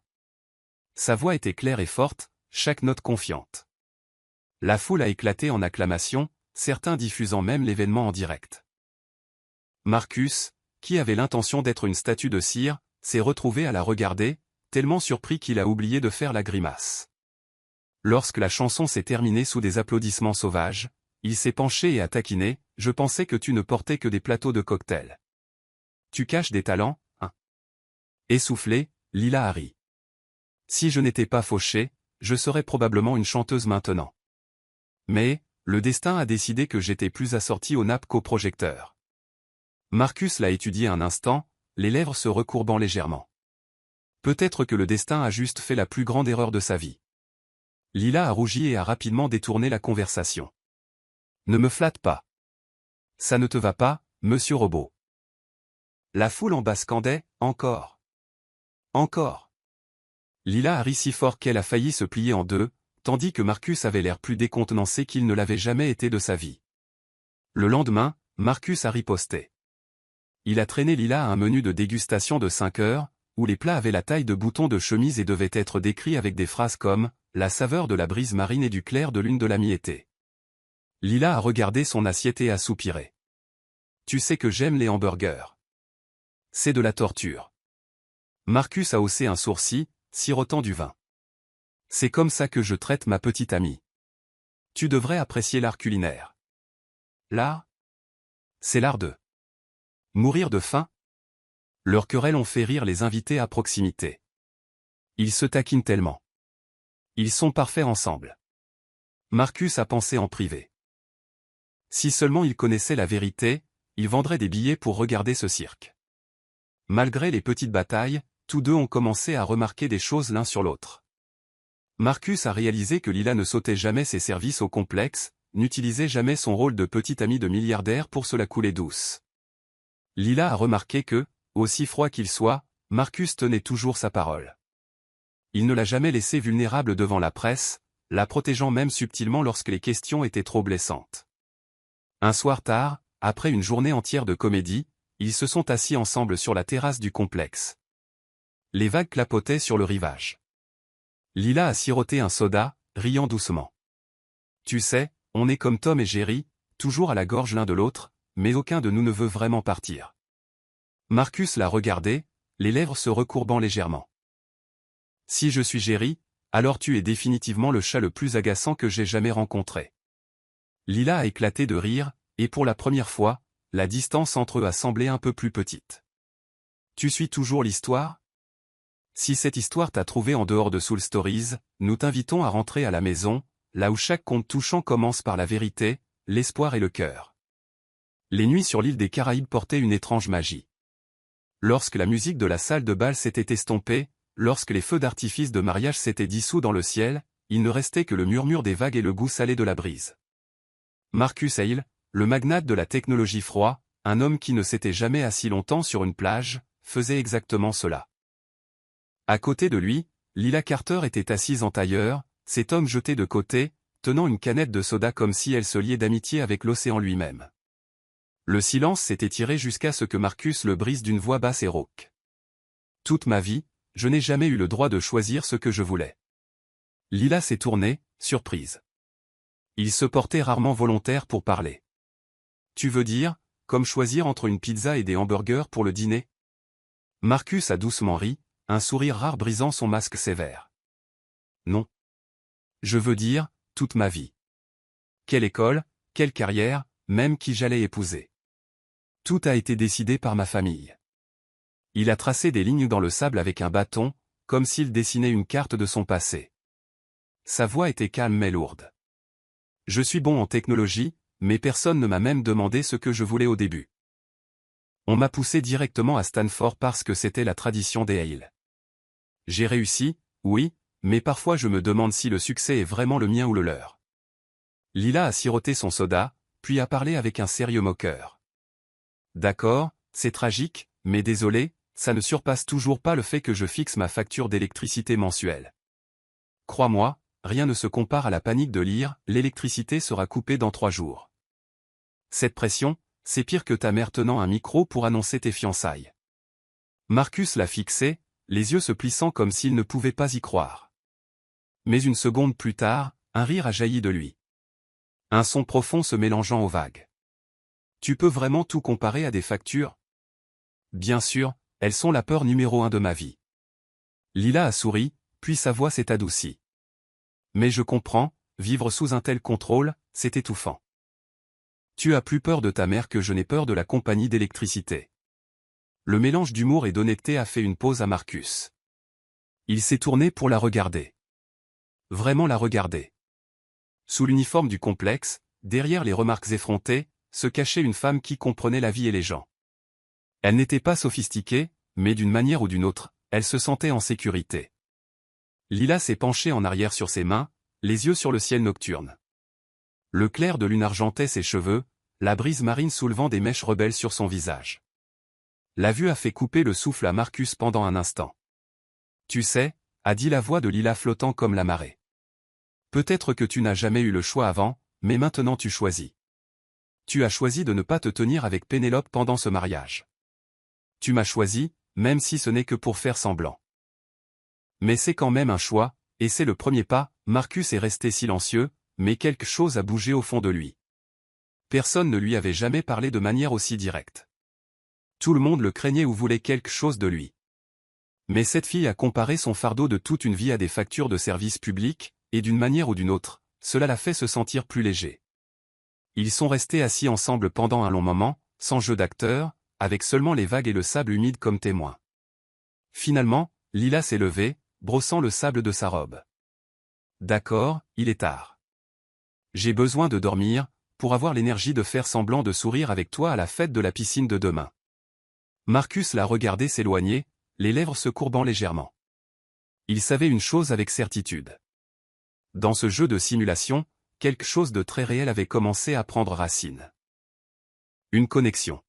Sa voix était claire et forte, chaque note confiante. La foule a éclaté en acclamations, certains diffusant même l'événement en direct. Marcus, qui avait l'intention d'être une statue de cire, s'est retrouvé à la regarder, tellement surpris qu'il a oublié de faire la grimace. Lorsque la chanson s'est terminée sous des applaudissements sauvages, il s'est penché et a taquiné « Je pensais que tu ne portais que des plateaux de cocktails. Tu caches des talents, hein ?» Essoufflé, Lila a ri. Si je n'étais pas fauché, je serais probablement une chanteuse maintenant. Mais, le destin a décidé que j'étais plus assorti au nappe qu'au projecteur. Marcus l'a étudié un instant, les lèvres se recourbant légèrement. Peut-être que le destin a juste fait la plus grande erreur de sa vie. Lila a rougi et a rapidement détourné la conversation. Ne me flatte pas. Ça ne te va pas, monsieur Robot. La foule en bas scandait, encore. Encore. Lila a ri si fort qu'elle a failli se plier en deux, tandis que Marcus avait l'air plus décontenancé qu'il ne l'avait jamais été de sa vie. Le lendemain, Marcus a riposté. Il a traîné Lila à un menu de dégustation de 5 heures, où les plats avaient la taille de boutons de chemise et devaient être décrits avec des phrases comme « la saveur de la brise marine et du clair de lune de la mi-été ». Lila a regardé son assiette et a soupiré. « Tu sais que j'aime les hamburgers. C'est de la torture. » Marcus a haussé un sourcil, sirotant du vin. « C'est comme ça que je traite ma petite amie. Tu devrais apprécier l'art culinaire. » L'art? C'est l'art de mourir de faim? Leurs querelles ont fait rire les invités à proximité. Ils se taquinent tellement. Ils sont parfaits ensemble. Marcus a pensé en privé. Si seulement il connaissait la vérité, il vendrait des billets pour regarder ce cirque. Malgré les petites batailles, tous deux ont commencé à remarquer des choses l'un sur l'autre. Marcus a réalisé que Lila ne sautait jamais ses services au complexe, n'utilisait jamais son rôle de petit ami de milliardaire pour se la couler douce. Lila a remarqué que, aussi froid qu'il soit, Marcus tenait toujours sa parole. Il ne l'a jamais laissé vulnérable devant la presse, la protégeant même subtilement lorsque les questions étaient trop blessantes. Un soir tard, après une journée entière de comédie, ils se sont assis ensemble sur la terrasse du complexe. Les vagues clapotaient sur le rivage. Lila a siroté un soda, riant doucement. Tu sais, on est comme Tom et Jerry, toujours à la gorge l'un de l'autre, mais aucun de nous ne veut vraiment partir. Marcus l'a regardé, les lèvres se recourbant légèrement. Si je suis Jerry, alors tu es définitivement le chat le plus agaçant que j'ai jamais rencontré. Lila a éclaté de rire, et pour la première fois, la distance entre eux a semblé un peu plus petite. Tu suis toujours l'histoire? Si cette histoire t'a trouvé en dehors de Soul Stories, nous t'invitons à rentrer à la maison, là où chaque conte touchant commence par la vérité, l'espoir et le cœur. Les nuits sur l'île des Caraïbes portaient une étrange magie. Lorsque la musique de la salle de bal s'était estompée, lorsque les feux d'artifice de mariage s'étaient dissous dans le ciel, il ne restait que le murmure des vagues et le goût salé de la brise. Marcus Hale, le magnate de la technologie froid, un homme qui ne s'était jamais assis longtemps sur une plage, faisait exactement cela. À côté de lui, Lila Carter était assise en tailleur, cet homme jeté de côté, tenant une canette de soda comme si elle se liait d'amitié avec l'océan lui-même. Le silence s'est étiré jusqu'à ce que Marcus le brise d'une voix basse et rauque. Toute ma vie, je n'ai jamais eu le droit de choisir ce que je voulais. Lila s'est tournée, surprise. Il se portait rarement volontaire pour parler. Tu veux dire, comme choisir entre une pizza et des hamburgers pour le dîner? Marcus a doucement ri, un sourire rare brisant son masque sévère. Non. Je veux dire, toute ma vie. Quelle école, quelle carrière, même qui j'allais épouser. Tout a été décidé par ma famille. Il a tracé des lignes dans le sable avec un bâton, comme s'il dessinait une carte de son passé. Sa voix était calme mais lourde. Je suis bon en technologie, mais personne ne m'a même demandé ce que je voulais au début. On m'a poussé directement à Stanford parce que c'était la tradition des Hale. J'ai réussi, oui, mais parfois je me demande si le succès est vraiment le mien ou le leur. Lila a siroté son soda, puis a parlé avec un sérieux moqueur. D'accord, c'est tragique, mais désolé, ça ne surpasse toujours pas le fait que je fixe ma facture d'électricité mensuelle. Crois-moi, rien ne se compare à la panique de lire « L'électricité sera coupée dans 3 jours ». Cette pression, c'est pire que ta mère tenant un micro pour annoncer tes fiançailles. Marcus l'a fixé, les yeux se plissant comme s'il ne pouvait pas y croire. Mais une seconde plus tard, un rire a jailli de lui. Un son profond se mélangeant aux vagues. Tu peux vraiment tout comparer à des factures? Bien sûr, elles sont la peur numéro 1 de ma vie. Lila a souri, puis sa voix s'est adoucie. Mais je comprends, vivre sous un tel contrôle, c'est étouffant. Tu as plus peur de ta mère que je n'ai peur de la compagnie d'électricité. Le mélange d'humour et d'honnêteté a fait une pause à Marcus. Il s'est tourné pour la regarder. Vraiment la regarder. Sous l'uniforme du complexe, derrière les remarques effrontées, se cachait une femme qui comprenait la vie et les gens. Elle n'était pas sophistiquée, mais d'une manière ou d'une autre, elle se sentait en sécurité. Lila s'est penchée en arrière sur ses mains, les yeux sur le ciel nocturne. Le clair de lune argentait ses cheveux, la brise marine soulevant des mèches rebelles sur son visage. La vue a fait couper le souffle à Marcus pendant un instant. Tu sais, a dit la voix de Lila flottant comme la marée. Peut-être que tu n'as jamais eu le choix avant, mais maintenant tu choisis. Tu as choisi de ne pas te tenir avec Pénélope pendant ce mariage. Tu m'as choisi, même si ce n'est que pour faire semblant. Mais c'est quand même un choix, et c'est le premier pas. Marcus est resté silencieux, mais quelque chose a bougé au fond de lui. Personne ne lui avait jamais parlé de manière aussi directe. Tout le monde le craignait ou voulait quelque chose de lui. Mais cette fille a comparé son fardeau de toute une vie à des factures de services publics, et d'une manière ou d'une autre, cela l'a fait se sentir plus léger. Ils sont restés assis ensemble pendant un long moment, sans jeu d'acteur, avec seulement les vagues et le sable humide comme témoins. Finalement, Lila s'est levée, brossant le sable de sa robe. D'accord, il est tard. J'ai besoin de dormir, pour avoir l'énergie de faire semblant de sourire avec toi à la fête de la piscine de demain. Marcus l'a regardé s'éloigner, les lèvres se courbant légèrement. Il savait une chose avec certitude. Dans ce jeu de simulation, quelque chose de très réel avait commencé à prendre racine. Une connexion.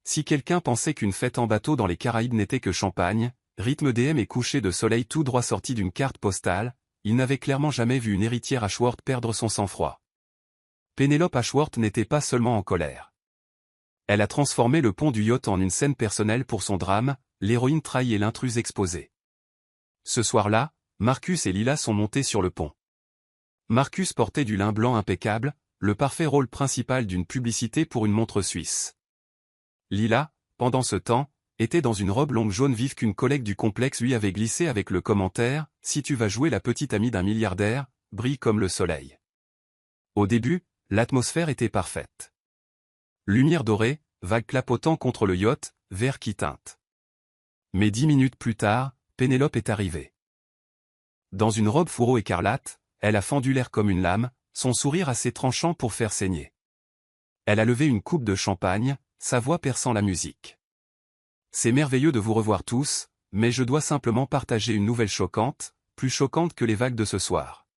Si quelqu'un pensait qu'une fête en bateau dans les Caraïbes n'était que champagne, rythme DM et coucher de soleil tout droit sorti d'une carte postale, il n'avait clairement jamais vu une héritière Ashworth perdre son sang-froid. Penelope Ashworth n'était pas seulement en colère. Elle a transformé le pont du yacht en une scène personnelle pour son drame, l'héroïne trahie et l'intruse exposée. Ce soir-là, Marcus et Lila sont montés sur le pont. Marcus portait du lin blanc impeccable, le parfait rôle principal d'une publicité pour une montre suisse. Lila, pendant ce temps, était dans une robe longue jaune vive qu'une collègue du complexe lui avait glissée avec le commentaire « Si tu vas jouer la petite amie d'un milliardaire, brille comme le soleil ». Au début, l'atmosphère était parfaite. Lumière dorée, vagues clapotant contre le yacht, vert qui teinte. Mais 10 minutes plus tard, Pénélope est arrivée. Dans une robe fourreau écarlate, elle a fendu l'air comme une lame, son sourire assez tranchant pour faire saigner. Elle a levé une coupe de champagne, sa voix perçant la musique. C'est merveilleux de vous revoir tous, mais je dois simplement partager une nouvelle choquante, plus choquante que les vagues de ce soir.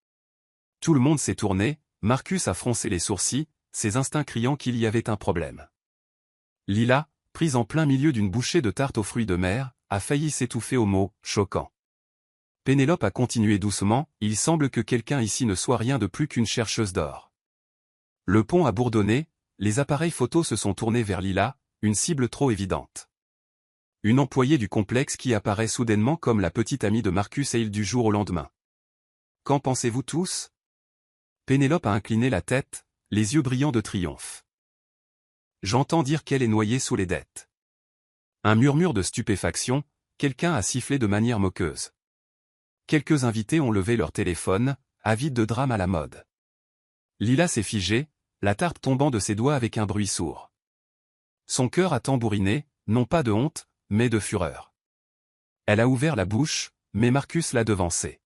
Tout le monde s'est tourné, Marcus a froncé les sourcils, ses instincts criant qu'il y avait un problème. Lila, prise en plein milieu d'une bouchée de tarte aux fruits de mer, a failli s'étouffer au mot « choquant ». Pénélope a continué doucement, il semble que quelqu'un ici ne soit rien de plus qu'une chercheuse d'or. Le pont a bourdonné, les appareils photos se sont tournés vers Lila, une cible trop évidente. Une employée du complexe qui apparaît soudainement comme la petite amie de Marcus et il du jour au lendemain. Qu'en pensez-vous tous? Pénélope a incliné la tête, les yeux brillants de triomphe. J'entends dire qu'elle est noyée sous les dettes. Un murmure de stupéfaction, quelqu'un a sifflé de manière moqueuse. Quelques invités ont levé leur téléphone, avides de drame à la mode. Lila s'est figée, la tarte tombant de ses doigts avec un bruit sourd. Son cœur a tambouriné, non pas de honte, mais de fureur. Elle a ouvert la bouche, mais Marcus l'a devancée.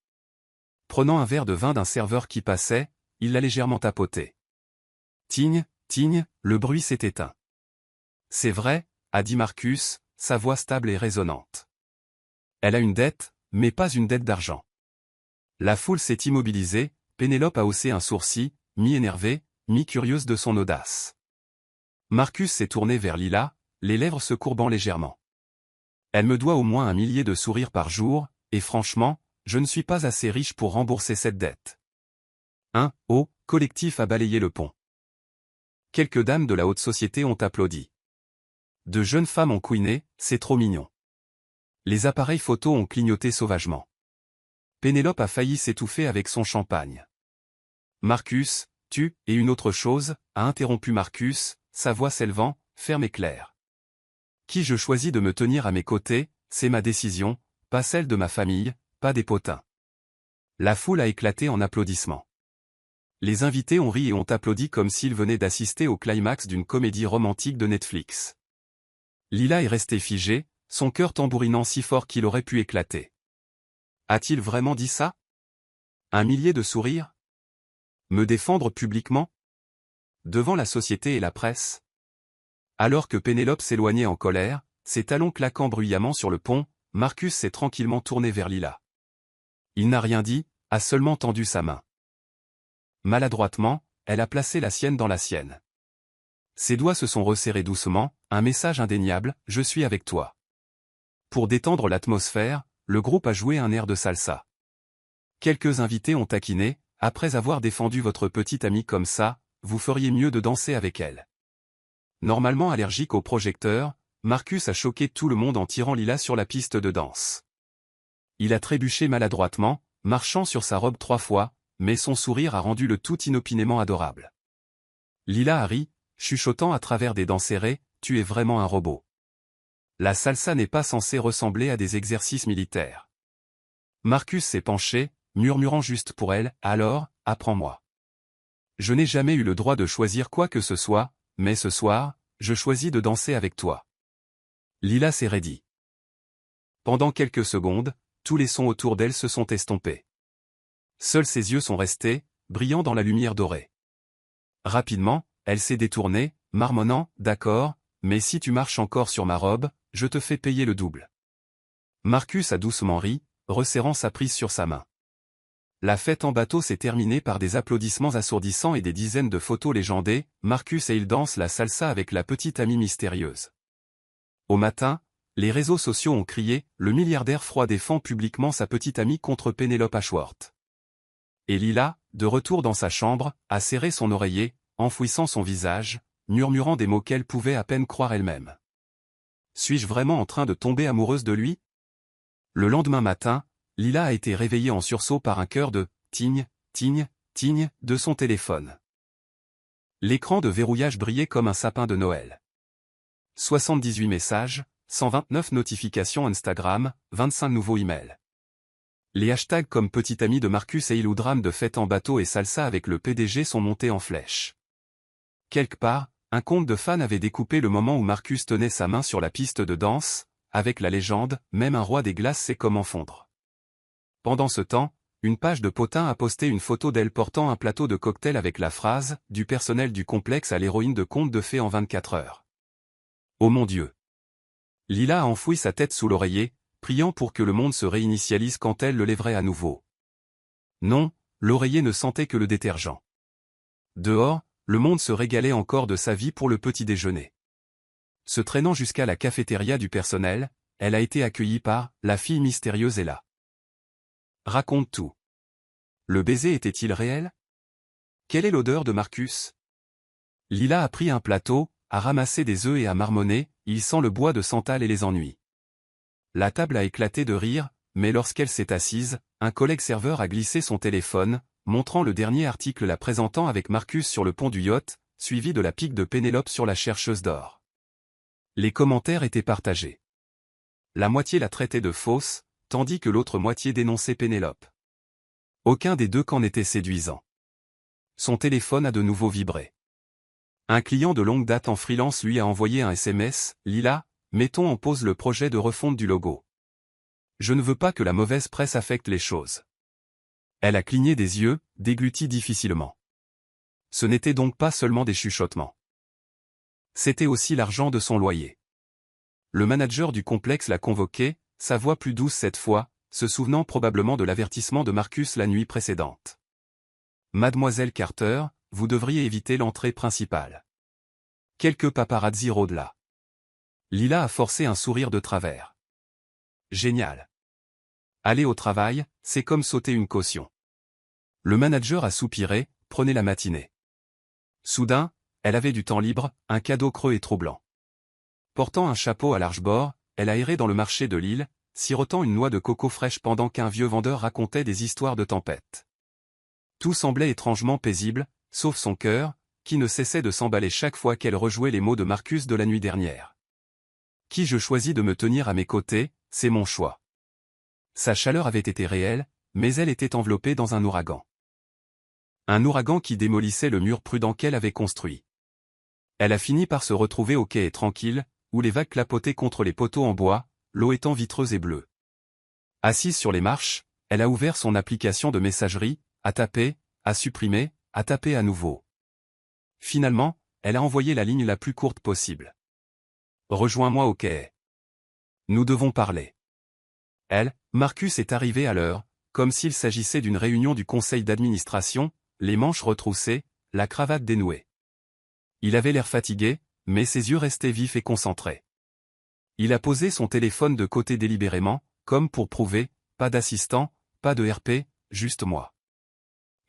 Prenant un verre de vin d'un serveur qui passait, il l'a légèrement tapoté. Tigne, tigne, le bruit s'est éteint. C'est vrai, a dit Marcus, sa voix stable et résonnante. Elle a une dette, mais pas une dette d'argent. La foule s'est immobilisée, Pénélope a haussé un sourcil, mi-énervée, mi-curieuse de son audace. Marcus s'est tourné vers Lila, les lèvres se courbant légèrement. Elle me doit au moins 1 millier de sourires par jour, et franchement, je ne suis pas assez riche pour rembourser cette dette. Un collectif a balayé le pont. Quelques dames de la haute société ont applaudi. De jeunes femmes ont couiné, c'est trop mignon. Les appareils photos ont clignoté sauvagement. Pénélope a failli s'étouffer avec son champagne. Marcus, et une autre chose, a interrompu Marcus, sa voix s'élevant, ferme et claire. Qui je choisis de me tenir à mes côtés, c'est ma décision, pas celle de ma famille, pas des potins. La foule a éclaté en applaudissements. Les invités ont ri et ont applaudi comme s'ils venaient d'assister au climax d'une comédie romantique de Netflix. Lila est restée figée, son cœur tambourinant si fort qu'il aurait pu éclater. A-t-il vraiment dit ça? 1 millier de sourires? Me défendre publiquement? Devant la société et la presse? Alors que Pénélope s'éloignait en colère, ses talons claquant bruyamment sur le pont, Marcus s'est tranquillement tourné vers Lila. Il n'a rien dit, a seulement tendu sa main. Maladroitement, elle a placé la sienne dans la sienne. Ses doigts se sont resserrés doucement, un message indéniable, je suis avec toi. Pour détendre l'atmosphère, le groupe a joué un air de salsa. Quelques invités ont taquiné, après avoir défendu votre petite amie comme ça, vous feriez mieux de danser avec elle. Normalement allergique aux projecteurs, Marcus a choqué tout le monde en tirant Lila sur la piste de danse. Il a trébuché maladroitement, marchant sur sa robe 3 fois, mais son sourire a rendu le tout inopinément adorable. Lila a ri, chuchotant à travers des dents serrées, tu es vraiment un robot. La salsa n'est pas censée ressembler à des exercices militaires. Marcus s'est penché, murmurant juste pour elle, alors, apprends-moi. Je n'ai jamais eu le droit de choisir quoi que ce soit, mais ce soir, je choisis de danser avec toi. Lila s'est raidie. Pendant quelques secondes, tous les sons autour d'elle se sont estompés. Seuls ses yeux sont restés, brillants dans la lumière dorée. Rapidement, elle s'est détournée, marmonnant « D'accord, mais si tu marches encore sur ma robe, je te fais payer le double. » Marcus a doucement ri, resserrant sa prise sur sa main. La fête en bateau s'est terminée par des applaudissements assourdissants et des dizaines de photos légendées. Marcus et il dansent la salsa avec la petite amie mystérieuse. Au matin, les réseaux sociaux ont crié « Le milliardaire froid défend publiquement sa petite amie contre Penelope Ashworth. » Et Lila, de retour dans sa chambre, a serré son oreiller, enfouissant son visage, murmurant des mots qu'elle pouvait à peine croire elle-même. Suis-je vraiment en train de tomber amoureuse de lui? Le lendemain matin, Lila a été réveillée en sursaut par un chœur de « tigne, tigne, tigne » de son téléphone. L'écran de verrouillage brillait comme un sapin de Noël. 78 messages, 129 notifications Instagram, 25 nouveaux emails. Les hashtags comme petit ami de Marcus et il ou drame de fête en bateau et salsa avec le PDG sont montés en flèche. Quelque part, un compte de fans avait découpé le moment où Marcus tenait sa main sur la piste de danse, avec la légende « Même un roi des glaces sait comment fondre ». Pendant ce temps, une page de potin a posté une photo d'elle portant un plateau de cocktail avec la phrase « Du personnel du complexe à l'héroïne de contes de fées en 24 heures ». Oh mon Dieu! Lila a enfoui sa tête sous l'oreiller, priant pour que le monde se réinitialise quand elle le lèverait à nouveau. Non, l'oreiller ne sentait que le détergent. Dehors, le monde se régalait encore de sa vie pour le petit déjeuner. Se traînant jusqu'à la cafétéria du personnel, elle a été accueillie par « La fille mystérieuse est là. » Raconte tout. Le baiser était-il réel? Quelle est l'odeur de Marcus? Lila a pris un plateau, a ramassé des œufs et a marmonné, il sent le bois de santal et les ennuis. La table a éclaté de rire, mais lorsqu'elle s'est assise, un collègue serveur a glissé son téléphone, montrant le dernier article la présentant avec Marcus sur le pont du yacht, suivi de la pique de Pénélope sur la chercheuse d'or. Les commentaires étaient partagés. La moitié la traitait de fausse, tandis que l'autre moitié dénonçait Pénélope. Aucun des deux camps n'était séduisant. Son téléphone a de nouveau vibré. Un client de longue date en freelance lui a envoyé un SMS, « Lila, mettons en pause le projet de refonte du logo. Je ne veux pas que la mauvaise presse affecte les choses. » Elle a cligné des yeux, déglutit difficilement. Ce n'était donc pas seulement des chuchotements. C'était aussi l'argent de son loyer. Le manager du complexe l'a convoqué, sa voix plus douce cette fois, se souvenant probablement de l'avertissement de Marcus la nuit précédente. « Mademoiselle Carter, vous devriez éviter l'entrée principale. Quelques paparazzi rôdent là. » Lila a forcé un sourire de travers. Génial. Aller au travail, c'est comme sauter une caution. Le manager a soupiré, prenez la matinée. Soudain, elle avait du temps libre, un cadeau creux et troublant. Portant un chapeau à large bord, elle a erré dans le marché de l'île, sirotant une noix de coco fraîche pendant qu'un vieux vendeur racontait des histoires de tempête. Tout semblait étrangement paisible, sauf son cœur, qui ne cessait de s'emballer chaque fois qu'elle rejouait les mots de Marcus de la nuit dernière. Qui je choisis de me tenir à mes côtés, c'est mon choix. Sa chaleur avait été réelle, mais elle était enveloppée dans un ouragan. Un ouragan qui démolissait le mur prudent qu'elle avait construit. Elle a fini par se retrouver au quai tranquille, où les vagues clapotaient contre les poteaux en bois, l'eau étant vitreuse et bleue. Assise sur les marches, elle a ouvert son application de messagerie, a tapé, a supprimé, a tapé à nouveau. Finalement, elle a envoyé la ligne la plus courte possible. Rejoins-moi au quai. Nous devons parler. Elle, Marcus est arrivé à l'heure, comme s'il s'agissait d'une réunion du conseil d'administration, les manches retroussées, la cravate dénouée. Il avait l'air fatigué, mais ses yeux restaient vifs et concentrés. Il a posé son téléphone de côté délibérément, comme pour prouver, pas d'assistant, pas de RP, juste moi.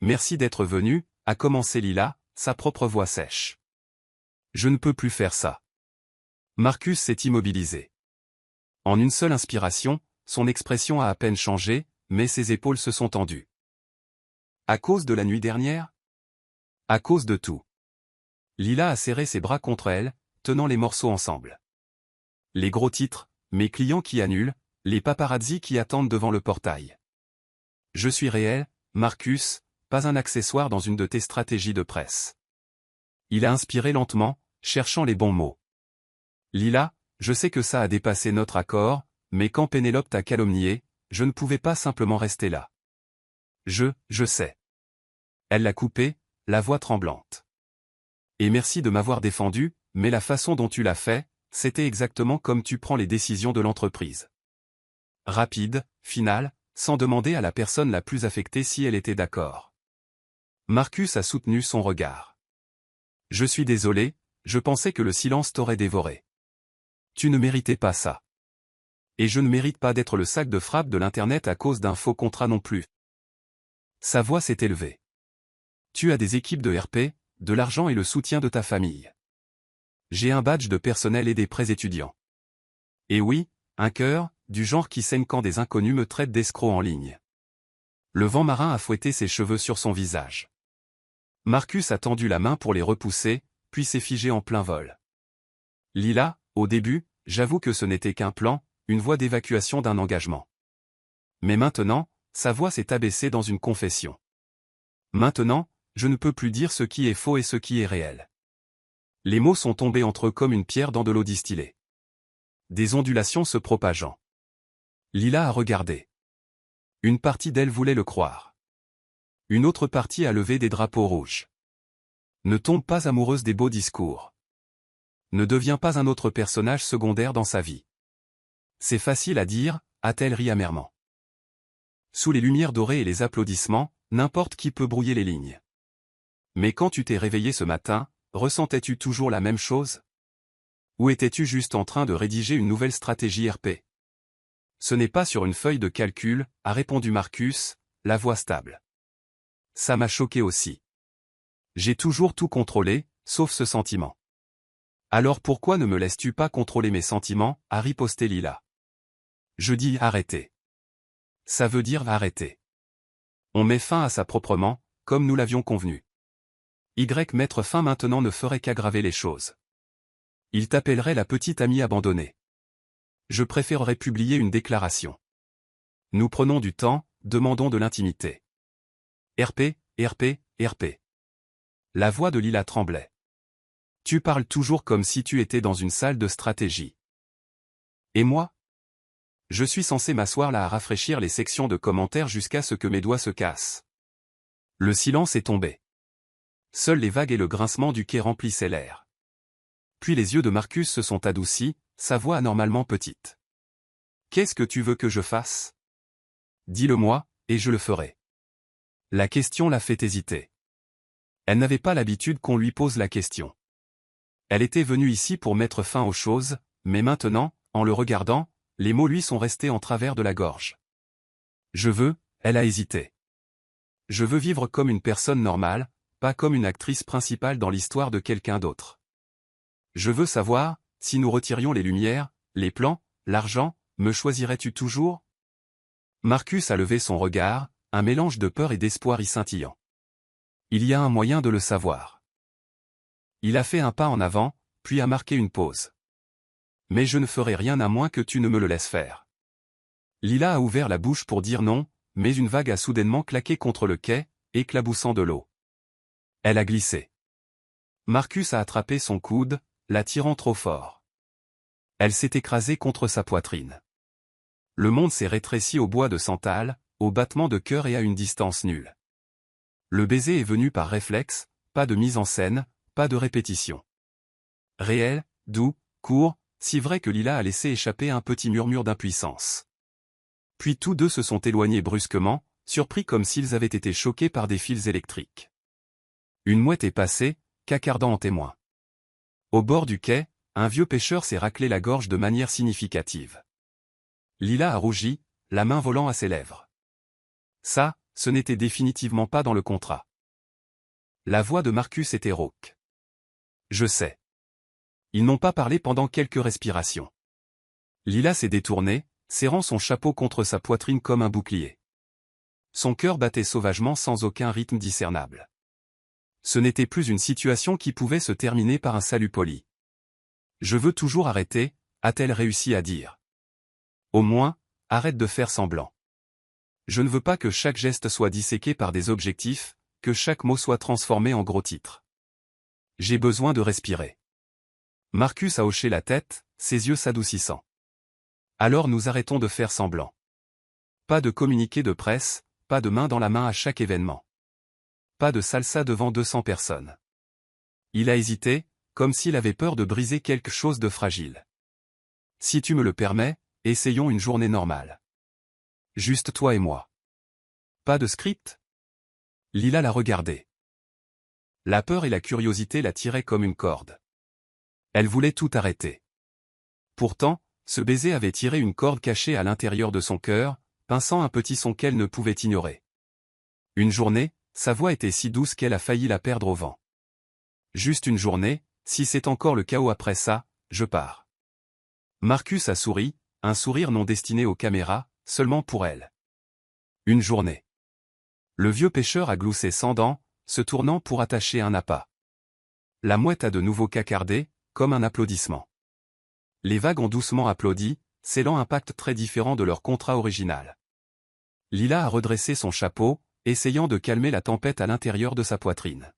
Merci d'être venu, a commencé Lila, sa propre voix sèche. Je ne peux plus faire ça. Marcus s'est immobilisé. En une seule inspiration, son expression a à peine changé, mais ses épaules se sont tendues. À cause de la nuit dernière? À cause de tout. Lila a serré ses bras contre elle, tenant les morceaux ensemble. Les gros titres, mes clients qui annulent, les paparazzis qui attendent devant le portail. Je suis réel, Marcus, pas un accessoire dans une de tes stratégies de presse. Il a inspiré lentement, cherchant les bons mots. Lila, je sais que ça a dépassé notre accord, mais quand Pénélope t'a calomnié, je ne pouvais pas simplement rester là. Je sais. Elle l'a coupé, la voix tremblante. Et merci de m'avoir défendu, mais la façon dont tu l'as fait, c'était exactement comme tu prends les décisions de l'entreprise. Rapide, finale, sans demander à la personne la plus affectée si elle était d'accord. Marcus a soutenu son regard. Je suis désolé, je pensais que le silence t'aurait dévoré. Tu ne méritais pas ça. Et je ne mérite pas d'être le sac de frappe de l'Internet à cause d'un faux contrat non plus. Sa voix s'est élevée. Tu as des équipes de RP, de l'argent et le soutien de ta famille. J'ai un badge de personnel et des prêts étudiants. Et oui, un cœur, du genre qui saigne quand des inconnus me traitent d'escroc en ligne. Le vent marin a fouetté ses cheveux sur son visage. Marcus a tendu la main pour les repousser, puis s'est figé en plein vol. Lila, au début, j'avoue que ce n'était qu'un plan, une voie d'évacuation d'un engagement. Mais maintenant, sa voix s'est abaissée dans une confession. Maintenant, je ne peux plus dire ce qui est faux et ce qui est réel. Les mots sont tombés entre eux comme une pierre dans de l'eau distillée. Des ondulations se propageant. Lila a regardé. Une partie d'elle voulait le croire. Une autre partie a levé des drapeaux rouges. Ne tombe pas amoureuse des beaux discours. Ne deviens pas un autre personnage secondaire dans sa vie. C'est facile à dire, a-t-elle ri amèrement. Sous les lumières dorées et les applaudissements, n'importe qui peut brouiller les lignes. Mais quand tu t'es réveillé ce matin, ressentais-tu toujours la même chose? Ou étais-tu juste en train de rédiger une nouvelle stratégie RP? Ce n'est pas sur une feuille de calcul, a répondu Marcus, la voix stable. Ça m'a choqué aussi. J'ai toujours tout contrôlé, sauf ce sentiment. Alors pourquoi ne me laisses-tu pas contrôler mes sentiments, a riposté Lila. Je dis arrêter. Ça veut dire arrêter. On met fin à ça proprement, comme nous l'avions convenu. Mettre fin maintenant ne ferait qu'aggraver les choses. Il t'appellerait la petite amie abandonnée. Je préférerais publier une déclaration. Nous prenons du temps, demandons de l'intimité. RP, RP, RP. La voix de Lila tremblait. Tu parles toujours comme si tu étais dans une salle de stratégie. Et moi? Je suis censé m'asseoir là à rafraîchir les sections de commentaires jusqu'à ce que mes doigts se cassent. Le silence est tombé. Seules les vagues et le grincement du quai remplissaient l'air. Puis les yeux de Marcus se sont adoucis, sa voix anormalement petite. Qu'est-ce que tu veux que je fasse? Dis-le-moi, et je le ferai. La question l'a fait hésiter. Elle n'avait pas l'habitude qu'on lui pose la question. Elle était venue ici pour mettre fin aux choses, mais maintenant, en le regardant, les mots lui sont restés en travers de la gorge. Je veux, elle a hésité. Je veux vivre comme une personne normale, pas comme une actrice principale dans l'histoire de quelqu'un d'autre. Je veux savoir, si nous retirions les lumières, les plans, l'argent, me choisirais-tu toujours? Marcus a levé son regard, un mélange de peur et d'espoir y scintillant. Il y a un moyen de le savoir. Il a fait un pas en avant, puis a marqué une pause. Mais je ne ferai rien à moins que tu ne me le laisses faire. Lila a ouvert la bouche pour dire non, mais une vague a soudainement claqué contre le quai, éclaboussant de l'eau. Elle a glissé. Marcus a attrapé son coude, la tirant trop fort. Elle s'est écrasée contre sa poitrine. Le monde s'est rétréci au bois de santal, au battement de cœur et à une distance nulle. Le baiser est venu par réflexe, pas de mise en scène, pas de répétition. Réel, doux, court, si vrai que Lila a laissé échapper un petit murmure d'impuissance. Puis tous deux se sont éloignés brusquement, surpris comme s'ils avaient été choqués par des fils électriques. Une mouette est passée, cacardant en témoin. Au bord du quai, un vieux pêcheur s'est raclé la gorge de manière significative. Lila a rougi, la main volant à ses lèvres. Ça, ce n'était définitivement pas dans le contrat. La voix de Marcus était rauque. Je sais. Ils n'ont pas parlé pendant quelques respirations. Lila s'est détournée, serrant son chapeau contre sa poitrine comme un bouclier. Son cœur battait sauvagement sans aucun rythme discernable. Ce n'était plus une situation qui pouvait se terminer par un salut poli. Je veux toujours arrêter, a-t-elle réussi à dire. Au moins, arrête de faire semblant. Je ne veux pas que chaque geste soit disséqué par des objectifs, que chaque mot soit transformé en gros titre. J'ai besoin de respirer. Marcus a hoché la tête, ses yeux s'adoucissant. Alors nous arrêtons de faire semblant. Pas de communiqué de presse, pas de main dans la main à chaque événement. Pas de salsa devant 200 personnes. Il a hésité, comme s'il avait peur de briser quelque chose de fragile. Si tu me le permets, essayons une journée normale. Juste toi et moi. Pas de script? Lila l'a regardé. La peur et la curiosité la tiraient comme une corde. Elle voulait tout arrêter. Pourtant, ce baiser avait tiré une corde cachée à l'intérieur de son cœur, pinçant un petit son qu'elle ne pouvait ignorer. Une journée, sa voix était si douce qu'elle a failli la perdre au vent. Juste une journée, si c'est encore le chaos après ça, je pars. Marcus a souri, un sourire non destiné aux caméras, seulement pour elle. Une journée. Le vieux pêcheur a gloussé sans dents, se tournant pour attacher un appât. La mouette a de nouveau cacardé, comme un applaudissement. Les vagues ont doucement applaudi, scellant un pacte très différent de leur contrat original. Lila a redressé son chapeau, essayant de calmer la tempête à l'intérieur de sa poitrine.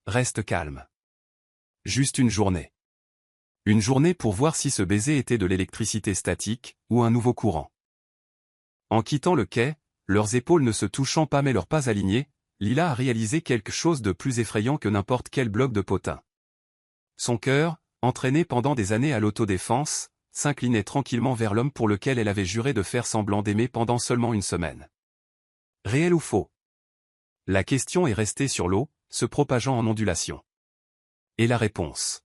Reste calme. Juste une journée. Une journée pour voir si ce baiser était de l'électricité statique, ou un nouveau courant. En quittant le quai, leurs épaules ne se touchant pas mais leurs pas alignés, Lila a réalisé quelque chose de plus effrayant que n'importe quel bloc de potin. Son cœur, entraîné pendant des années à l'autodéfense, s'inclinait tranquillement vers l'homme pour lequel elle avait juré de faire semblant d'aimer pendant seulement une semaine. Réel ou faux? La question est restée sur l'eau, se propageant en ondulation. Et la réponse?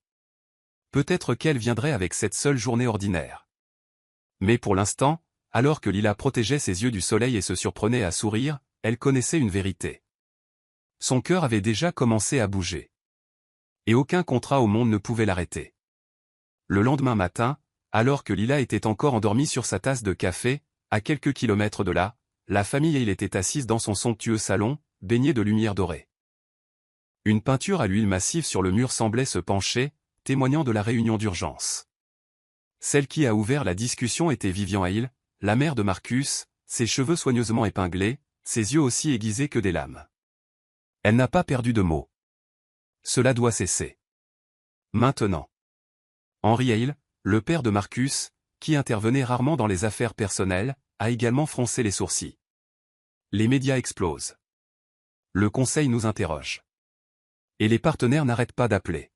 Peut-être qu'elle viendrait avec cette seule journée ordinaire. Mais pour l'instant, alors que Lila protégeait ses yeux du soleil et se surprenait à sourire, elle connaissait une vérité. Son cœur avait déjà commencé à bouger. Et aucun contrat au monde ne pouvait l'arrêter. Le lendemain matin, alors que Lila était encore endormie sur sa tasse de café, à quelques kilomètres de là, la famille et il était assise dans son somptueux salon, baigné de lumière dorée. Une peinture à l'huile massive sur le mur semblait se pencher, témoignant de la réunion d'urgence. Celle qui a ouvert la discussion était Vivian Hale, la mère de Marcus, ses cheveux soigneusement épinglés, ses yeux aussi aiguisés que des lames. Elle n'a pas perdu de mots. Cela doit cesser. Maintenant. Henry Hale, le père de Marcus, qui intervenait rarement dans les affaires personnelles, a également froncé les sourcils. Les médias explosent. Le conseil nous interroge. Et les partenaires n'arrêtent pas d'appeler.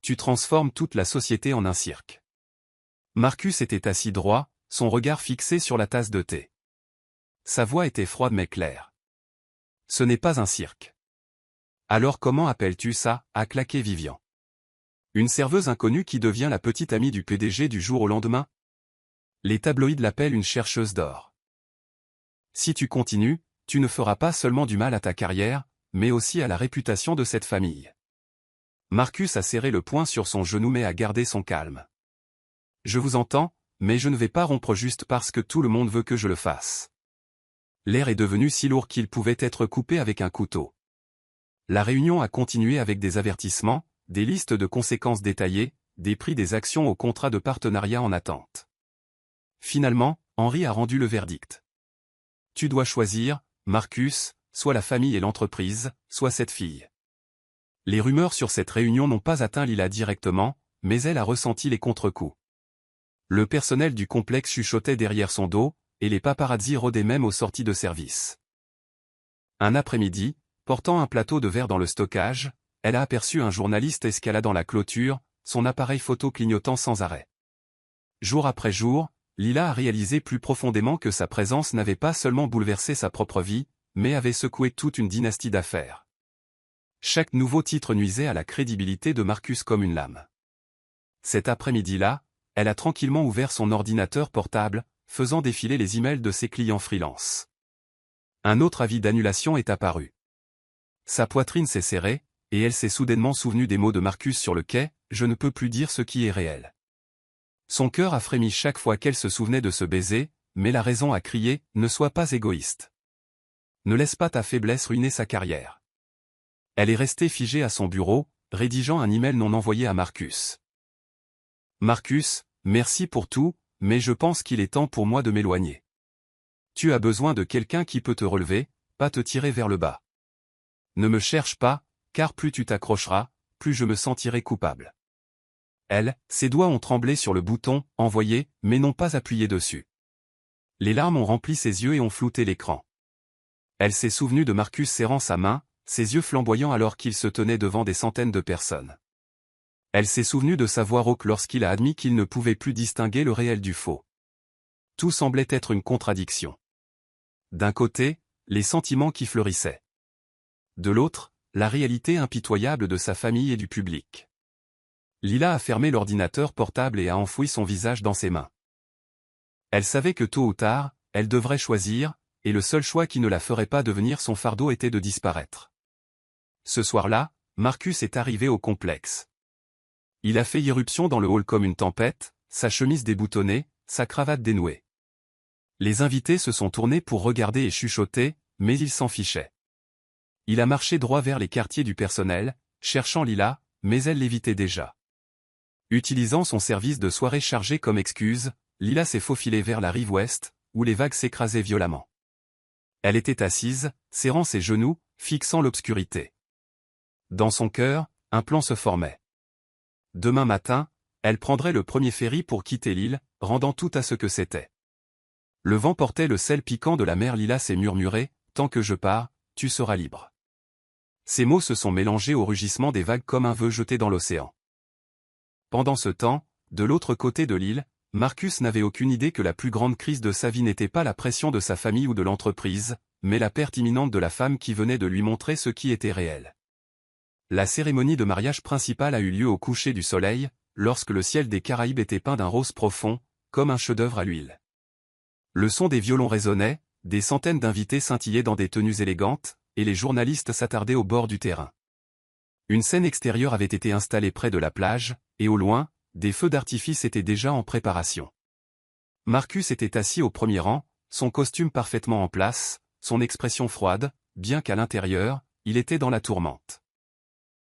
Tu transformes toute la société en un cirque. Marcus était assis droit, son regard fixé sur la tasse de thé. Sa voix était froide mais claire. Ce n'est pas un cirque. Alors comment appelles-tu ça, a claqué Vivian. Une serveuse inconnue qui devient la petite amie du PDG du jour au lendemain? Les tabloïds l'appellent une chercheuse d'or. Si tu continues, tu ne feras pas seulement du mal à ta carrière, mais aussi à la réputation de cette famille. Marcus a serré le poing sur son genou mais a gardé son calme. Je vous entends, mais je ne vais pas rompre juste parce que tout le monde veut que je le fasse. L'air est devenu si lourd qu'il pouvait être coupé avec un couteau. La réunion a continué avec des avertissements, des listes de conséquences détaillées, des prix des actions au contrat de partenariat en attente. Finalement, Henry a rendu le verdict. Tu dois choisir, Marcus, soit la famille et l'entreprise, soit cette fille. Les rumeurs sur cette réunion n'ont pas atteint Lila directement, mais elle a ressenti les contre-coups. Le personnel du complexe chuchotait derrière son dos, et les paparazzis rôdaient même aux sorties de service. Un après-midi, portant un plateau de verre dans le stockage, elle a aperçu un journaliste escaladant la clôture, son appareil photo clignotant sans arrêt. Jour après jour, Lila a réalisé plus profondément que sa présence n'avait pas seulement bouleversé sa propre vie, mais avait secoué toute une dynastie d'affaires. Chaque nouveau titre nuisait à la crédibilité de Marcus comme une lame. Cet après-midi-là, elle a tranquillement ouvert son ordinateur portable, faisant défiler les emails de ses clients freelance. Un autre avis d'annulation est apparu. Sa poitrine s'est serrée, et elle s'est soudainement souvenue des mots de Marcus sur le quai, « Je ne peux plus dire ce qui est réel ». Son cœur a frémi chaque fois qu'elle se souvenait de ce baiser, mais la raison a crié, « Ne sois pas égoïste. Ne laisse pas ta faiblesse ruiner sa carrière ». Elle est restée figée à son bureau, rédigeant un email non envoyé à Marcus. « Marcus, merci pour tout, mais je pense qu'il est temps pour moi de m'éloigner. Tu as besoin de quelqu'un qui peut te relever, pas te tirer vers le bas. Ne me cherche pas, car plus tu t'accrocheras, plus je me sentirai coupable. Elle, ses doigts ont tremblé sur le bouton « Envoyer », mais n'ont pas appuyé dessus. Les larmes ont rempli ses yeux et ont flouté l'écran. Elle s'est souvenue de Marcus serrant sa main, ses yeux flamboyants alors qu'il se tenait devant des centaines de personnes. Elle s'est souvenue de sa voix rauque lorsqu'il a admis qu'il ne pouvait plus distinguer le réel du faux. Tout semblait être une contradiction. D'un côté, les sentiments qui fleurissaient. De l'autre, la réalité impitoyable de sa famille et du public. Lila a fermé l'ordinateur portable et a enfoui son visage dans ses mains. Elle savait que tôt ou tard, elle devrait choisir, et le seul choix qui ne la ferait pas devenir son fardeau était de disparaître. Ce soir-là, Marcus est arrivé au complexe. Il a fait irruption dans le hall comme une tempête, sa chemise déboutonnée, sa cravate dénouée. Les invités se sont tournés pour regarder et chuchoter, mais il s'en fichait. Il a marché droit vers les quartiers du personnel, cherchant Lila, mais elle l'évitait déjà. Utilisant son service de soirée chargé comme excuse, Lila s'est faufilée vers la rive ouest, où les vagues s'écrasaient violemment. Elle était assise, serrant ses genoux, fixant l'obscurité. Dans son cœur, un plan se formait. Demain matin, elle prendrait le premier ferry pour quitter l'île, rendant tout à ce que c'était. Le vent portait le sel piquant de la mer. Lila s'est murmuré, « Tant que je pars, tu seras libre. » Ces mots se sont mélangés au rugissement des vagues comme un vœu jeté dans l'océan. Pendant ce temps, de l'autre côté de l'île, Marcus n'avait aucune idée que la plus grande crise de sa vie n'était pas la pression de sa famille ou de l'entreprise, mais la perte imminente de la femme qui venait de lui montrer ce qui était réel. La cérémonie de mariage principale a eu lieu au coucher du soleil, lorsque le ciel des Caraïbes était peint d'un rose profond, comme un chef-d'œuvre à l'huile. Le son des violons résonnait, des centaines d'invités scintillaient dans des tenues élégantes, et les journalistes s'attardaient au bord du terrain. Une scène extérieure avait été installée près de la plage, et au loin, des feux d'artifice étaient déjà en préparation. Marcus était assis au premier rang, son costume parfaitement en place, son expression froide, bien qu'à l'intérieur, il était dans la tourmente.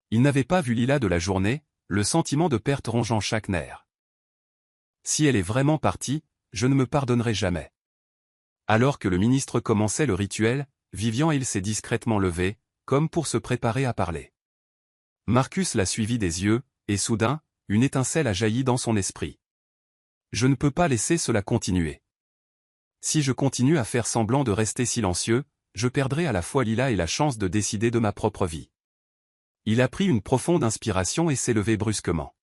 Il n'avait pas vu Lila de la journée, le sentiment de perte rongeant chaque nerf. Si elle est vraiment partie, je ne me pardonnerai jamais. Alors que le ministre commençait le rituel, Vivian il s'est discrètement levé, comme pour se préparer à parler. Marcus l'a suivi des yeux, et soudain, une étincelle a jailli dans son esprit. Je ne peux pas laisser cela continuer. Si je continue à faire semblant de rester silencieux, je perdrai à la fois Lila et la chance de décider de ma propre vie. Il a pris une profonde inspiration et s'est levé brusquement.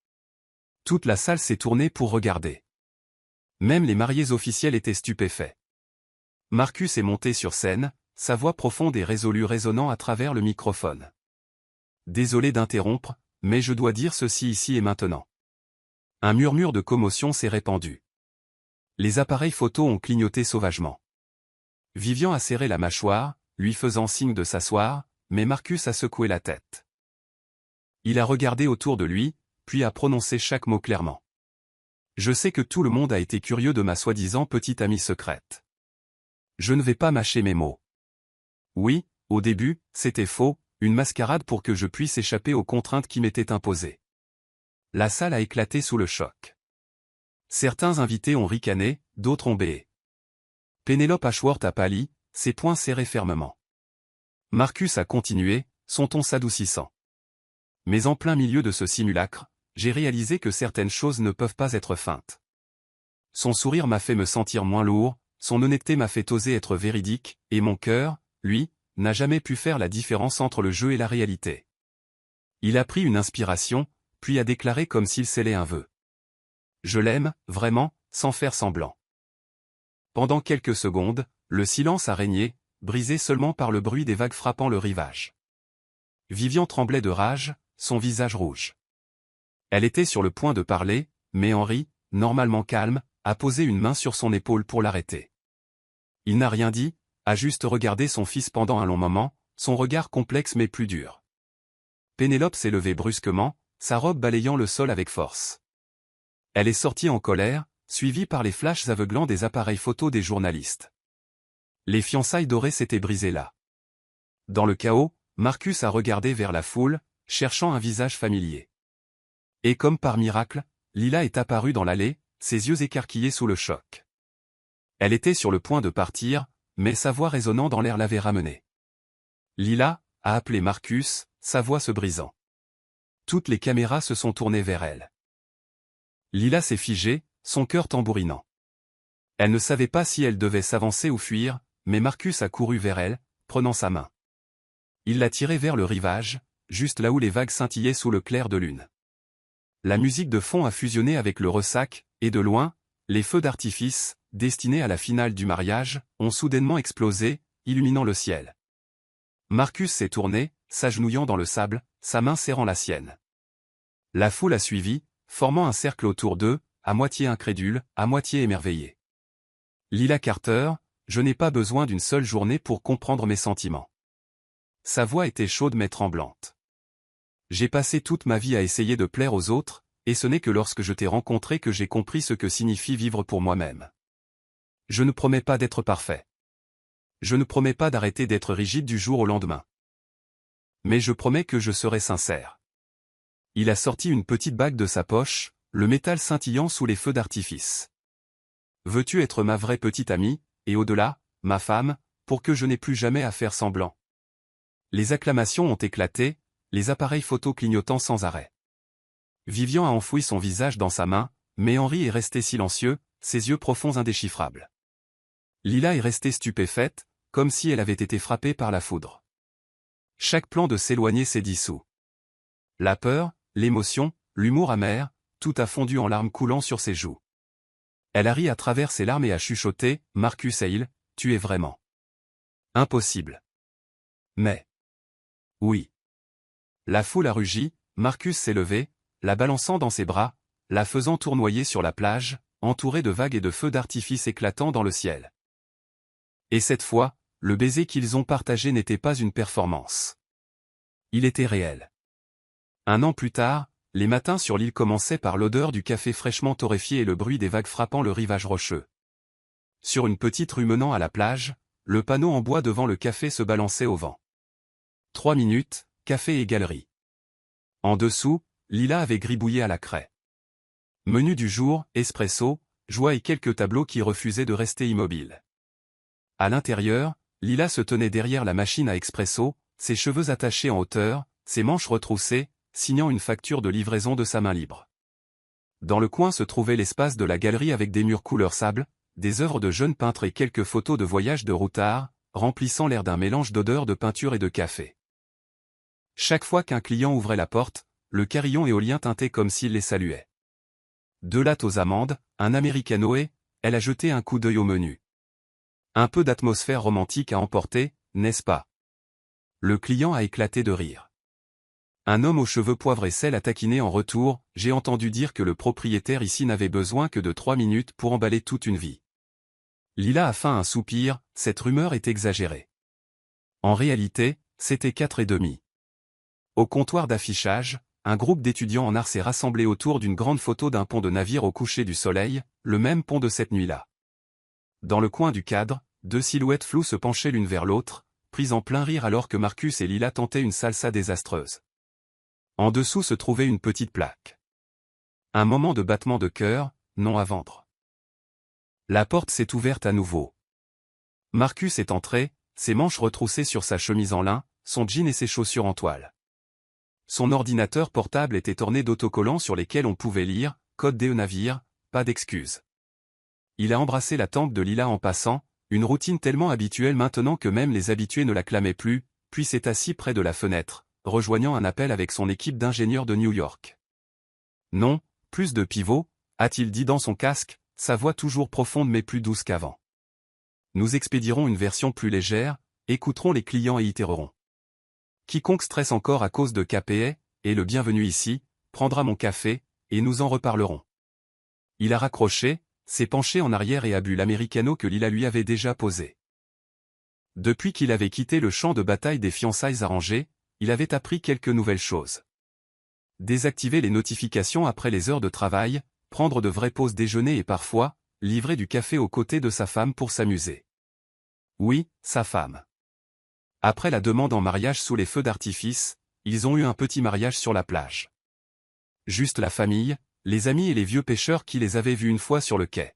Toute la salle s'est tournée pour regarder. Même les mariés officiels étaient stupéfaits. Marcus est monté sur scène, sa voix profonde et résolue résonnant à travers le microphone. Désolé d'interrompre, mais je dois dire ceci ici et maintenant. Un murmure de commotion s'est répandu. Les appareils photos ont clignoté sauvagement. Vivian a serré la mâchoire, lui faisant signe de s'asseoir, mais Marcus a secoué la tête. Il a regardé autour de lui, puis a prononcé chaque mot clairement. Je sais que tout le monde a été curieux de ma soi-disant petite amie secrète. Je ne vais pas mâcher mes mots. Oui, au début, c'était faux, une mascarade pour que je puisse échapper aux contraintes qui m'étaient imposées. La salle a éclaté sous le choc. Certains invités ont ricané, d'autres ont béé. Penelope Ashworth a pâli, ses poings serrés fermement. Marcus a continué, son ton s'adoucissant. Mais en plein milieu de ce simulacre, j'ai réalisé que certaines choses ne peuvent pas être feintes. Son sourire m'a fait me sentir moins lourd, son honnêteté m'a fait oser être véridique, et mon cœur, lui, n'a jamais pu faire la différence entre le jeu et la réalité. Il a pris une inspiration, puis a déclaré comme s'il scellait un vœu. Je l'aime, vraiment, sans faire semblant. Pendant quelques secondes, le silence a régné, brisé seulement par le bruit des vagues frappant le rivage. Vivian tremblait de rage, son visage rouge. Elle était sur le point de parler, mais Henri, normalement calme, a posé une main sur son épaule pour l'arrêter. Il n'a rien dit, a juste regardé son fils pendant un long moment, son regard complexe mais plus dur. Pénélope s'est levée brusquement, sa robe balayant le sol avec force. Elle est sortie en colère, suivie par les flashs aveuglants des appareils photo des journalistes. Les fiançailles dorées s'étaient brisées là. Dans le chaos, Marcus a regardé vers la foule, cherchant un visage familier. Et comme par miracle, Lila est apparue dans l'allée, ses yeux écarquillés sous le choc. Elle était sur le point de partir, mais sa voix résonnant dans l'air l'avait ramenée. Lila, a appelé Marcus, sa voix se brisant. Toutes les caméras se sont tournées vers elle. Lila s'est figée, son cœur tambourinant. Elle ne savait pas si elle devait s'avancer ou fuir, mais Marcus a couru vers elle, prenant sa main. Il l'a tirée vers le rivage, juste là où les vagues scintillaient sous le clair de lune. La musique de fond a fusionné avec le ressac, et de loin, les feux d'artifice, destinés à la finale du mariage, ont soudainement explosé, illuminant le ciel. Marcus s'est tourné, s'agenouillant dans le sable, sa main serrant la sienne. La foule a suivi, formant un cercle autour d'eux, à moitié incrédule, à moitié émerveillé. Lila Carter, je n'ai pas besoin d'une seule journée pour comprendre mes sentiments. Sa voix était chaude mais tremblante. J'ai passé toute ma vie à essayer de plaire aux autres, et ce n'est que lorsque je t'ai rencontré que j'ai compris ce que signifie vivre pour moi-même. Je ne promets pas d'être parfait. Je ne promets pas d'arrêter d'être rigide du jour au lendemain. Mais je promets que je serai sincère. Il a sorti une petite bague de sa poche, le métal scintillant sous les feux d'artifice. Veux-tu être ma vraie petite amie, et au-delà, ma femme, pour que je n'ai plus jamais à faire semblant? Les acclamations ont éclaté, les appareils photo clignotant sans arrêt. Vivian a enfoui son visage dans sa main, mais Henri est resté silencieux, ses yeux profonds indéchiffrables. Lila est restée stupéfaite, comme si elle avait été frappée par la foudre. Chaque plan de s'éloigner s'est dissous. La peur, l'émotion, l'humour amer, tout a fondu en larmes coulant sur ses joues. Elle a ri à travers ses larmes et a chuchoté, « Marcus Hale, tu es vraiment impossible. » Mais... oui. La foule a rugi, Marcus s'est levé, la balançant dans ses bras, la faisant tournoyer sur la plage, entourée de vagues et de feux d'artifice éclatant dans le ciel. Et cette fois, le baiser qu'ils ont partagé n'était pas une performance. Il était réel. Un an plus tard, les matins sur l'île commençaient par l'odeur du café fraîchement torréfié et le bruit des vagues frappant le rivage rocheux. Sur une petite rue menant à la plage, le panneau en bois devant le café se balançait au vent. 3 minutes, café et galerie. En dessous, Lila avait gribouillé à la craie. Menu du jour, espresso, joie et quelques tableaux qui refusaient de rester immobiles. À l'intérieur, Lila se tenait derrière la machine à expresso, ses cheveux attachés en hauteur, ses manches retroussées, signant une facture de livraison de sa main libre. Dans le coin se trouvait l'espace de la galerie avec des murs couleur sable, des œuvres de jeunes peintres et quelques photos de voyages de routards, remplissant l'air d'un mélange d'odeurs de peinture et de café. Chaque fois qu'un client ouvrait la porte, le carillon éolien tintait comme s'il les saluait. 2 lattes aux amandes, un americano et, elle a jeté un coup d'œil au menu. Un peu d'atmosphère romantique à emporter, n'est-ce pas? Le client a éclaté de rire. Un homme aux cheveux poivre et sel a taquiné en retour, j'ai entendu dire que le propriétaire ici n'avait besoin que de 3 minutes pour emballer toute une vie. Lila a feint un soupir, cette rumeur est exagérée. En réalité, c'était 4h30. Au comptoir d'affichage, un groupe d'étudiants en art s'est rassemblé autour d'une grande photo d'un pont de navire au coucher du soleil, le même pont de cette nuit-là. Dans le coin du cadre, 2 silhouettes floues se penchaient l'une vers l'autre, prises en plein rire alors que Marcus et Lila tentaient une salsa désastreuse. En dessous se trouvait une petite plaque. Un moment de battement de cœur, non à vendre. La porte s'est ouverte à nouveau. Marcus est entré, ses manches retroussées sur sa chemise en lin, son jean et ses chaussures en toile. Son ordinateur portable était orné d'autocollants sur lesquels on pouvait lire « Code DE navire, pas d'excuses ». Il a embrassé la tempe de Lila en passant, une routine tellement habituelle maintenant que même les habitués ne l'acclamaient plus, puis s'est assis près de la fenêtre, rejoignant un appel avec son équipe d'ingénieurs de New York. Non, plus de pivot, a-t-il dit dans son casque, sa voix toujours profonde mais plus douce qu'avant. Nous expédierons une version plus légère, écouterons les clients et itérerons. Quiconque stresse encore à cause de KPA, est le bienvenu ici, prendra mon café, et nous en reparlerons. Il a raccroché, s'est penché en arrière et a bu l'americano que Lila lui avait déjà posé. Depuis qu'il avait quitté le champ de bataille des fiançailles arrangées, il avait appris quelques nouvelles choses. Désactiver les notifications après les heures de travail, prendre de vraies pauses déjeuner et parfois, livrer du café aux côtés de sa femme pour s'amuser. Oui, sa femme. Après la demande en mariage sous les feux d'artifice, ils ont eu un petit mariage sur la plage. Juste la famille, les amis et les vieux pêcheurs qui les avaient vus une fois sur le quai.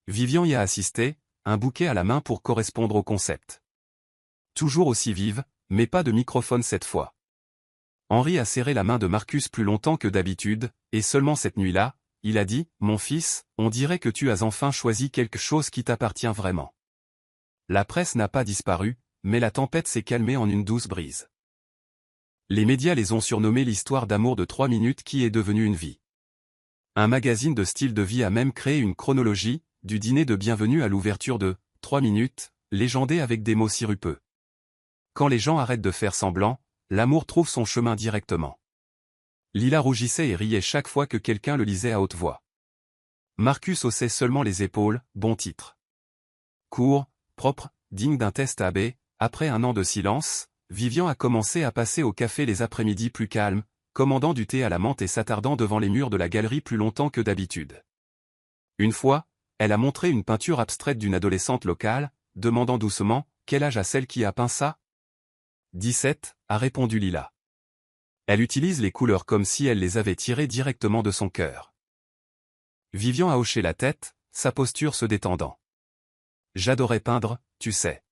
Vivian y a assisté, un bouquet à la main pour correspondre au concept. Toujours aussi vive, mais pas de microphone cette fois. Henri a serré la main de Marcus plus longtemps que d'habitude, et seulement cette nuit-là, il a dit, « Mon fils, on dirait que tu as enfin choisi quelque chose qui t'appartient vraiment. » La presse n'a pas disparu, mais la tempête s'est calmée en une douce brise. Les médias les ont surnommés l'histoire d'amour de 3 minutes qui est devenue une vie. Un magazine de style de vie a même créé une chronologie, du dîner de bienvenue à l'ouverture de 3 minutes, légendé avec des mots sirupeux. Quand les gens arrêtent de faire semblant, l'amour trouve son chemin directement. Lila rougissait et riait chaque fois que quelqu'un le lisait à haute voix. Marcus haussait seulement les épaules, bon titre. Court, propre, digne d'un test AB, après un an de silence, Vivian a commencé à passer au café les après-midi plus calmes, commandant du thé à la menthe et s'attardant devant les murs de la galerie plus longtemps que d'habitude. Une fois, elle a montré une peinture abstraite d'une adolescente locale, demandant doucement « Quel âge a celle qui a peint ça ?» 17, a répondu Lila. Elle utilise les couleurs comme si elle les avait tirées directement de son cœur. Vivian a hoché la tête, sa posture se détendant. J'adorais peindre, tu sais.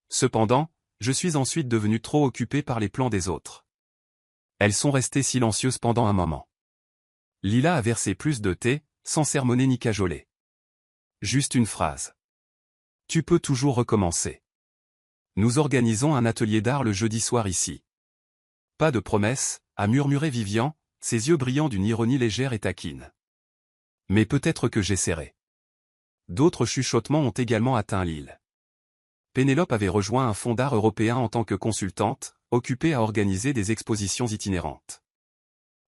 Cependant, je suis ensuite devenue trop occupée par les plans des autres. Elles sont restées silencieuses pendant un moment. Lila a versé plus de thé, sans sermonner ni cajoler. Juste une phrase. Tu peux toujours recommencer. Nous organisons un atelier d'art le jeudi soir ici. Pas de promesse, a murmuré Vivian, ses yeux brillant d'une ironie légère et taquine. Mais peut-être que j'essaierai. D'autres chuchotements ont également atteint l'île. Pénélope avait rejoint un fonds d'art européen en tant que consultante, occupée à organiser des expositions itinérantes.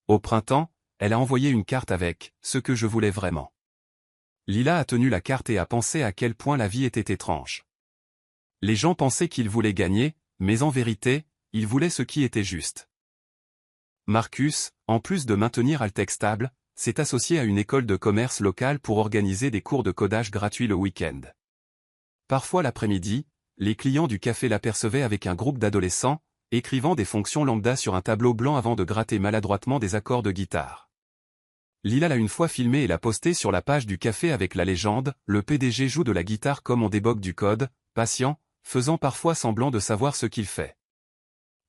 Au printemps, elle a envoyé une carte avec « ce que je voulais vraiment ». Lila a tenu la carte et a pensé à quel point la vie était étrange. Les gens pensaient qu'ils voulaient gagner, mais en vérité, ils voulaient ce qui était juste. Marcus, en plus de maintenir Altec stable, s'est associé à une école de commerce locale pour organiser des cours de codage gratuits le week-end. Parfois l'après-midi, les clients du café l'apercevaient avec un groupe d'adolescents, écrivant des fonctions lambda sur un tableau blanc avant de gratter maladroitement des accords de guitare. Lila l'a une fois filmé et l'a posté sur la page du café avec la légende « Le PDG joue de la guitare comme on débloque du code, patient, faisant parfois semblant de savoir ce qu'il fait ».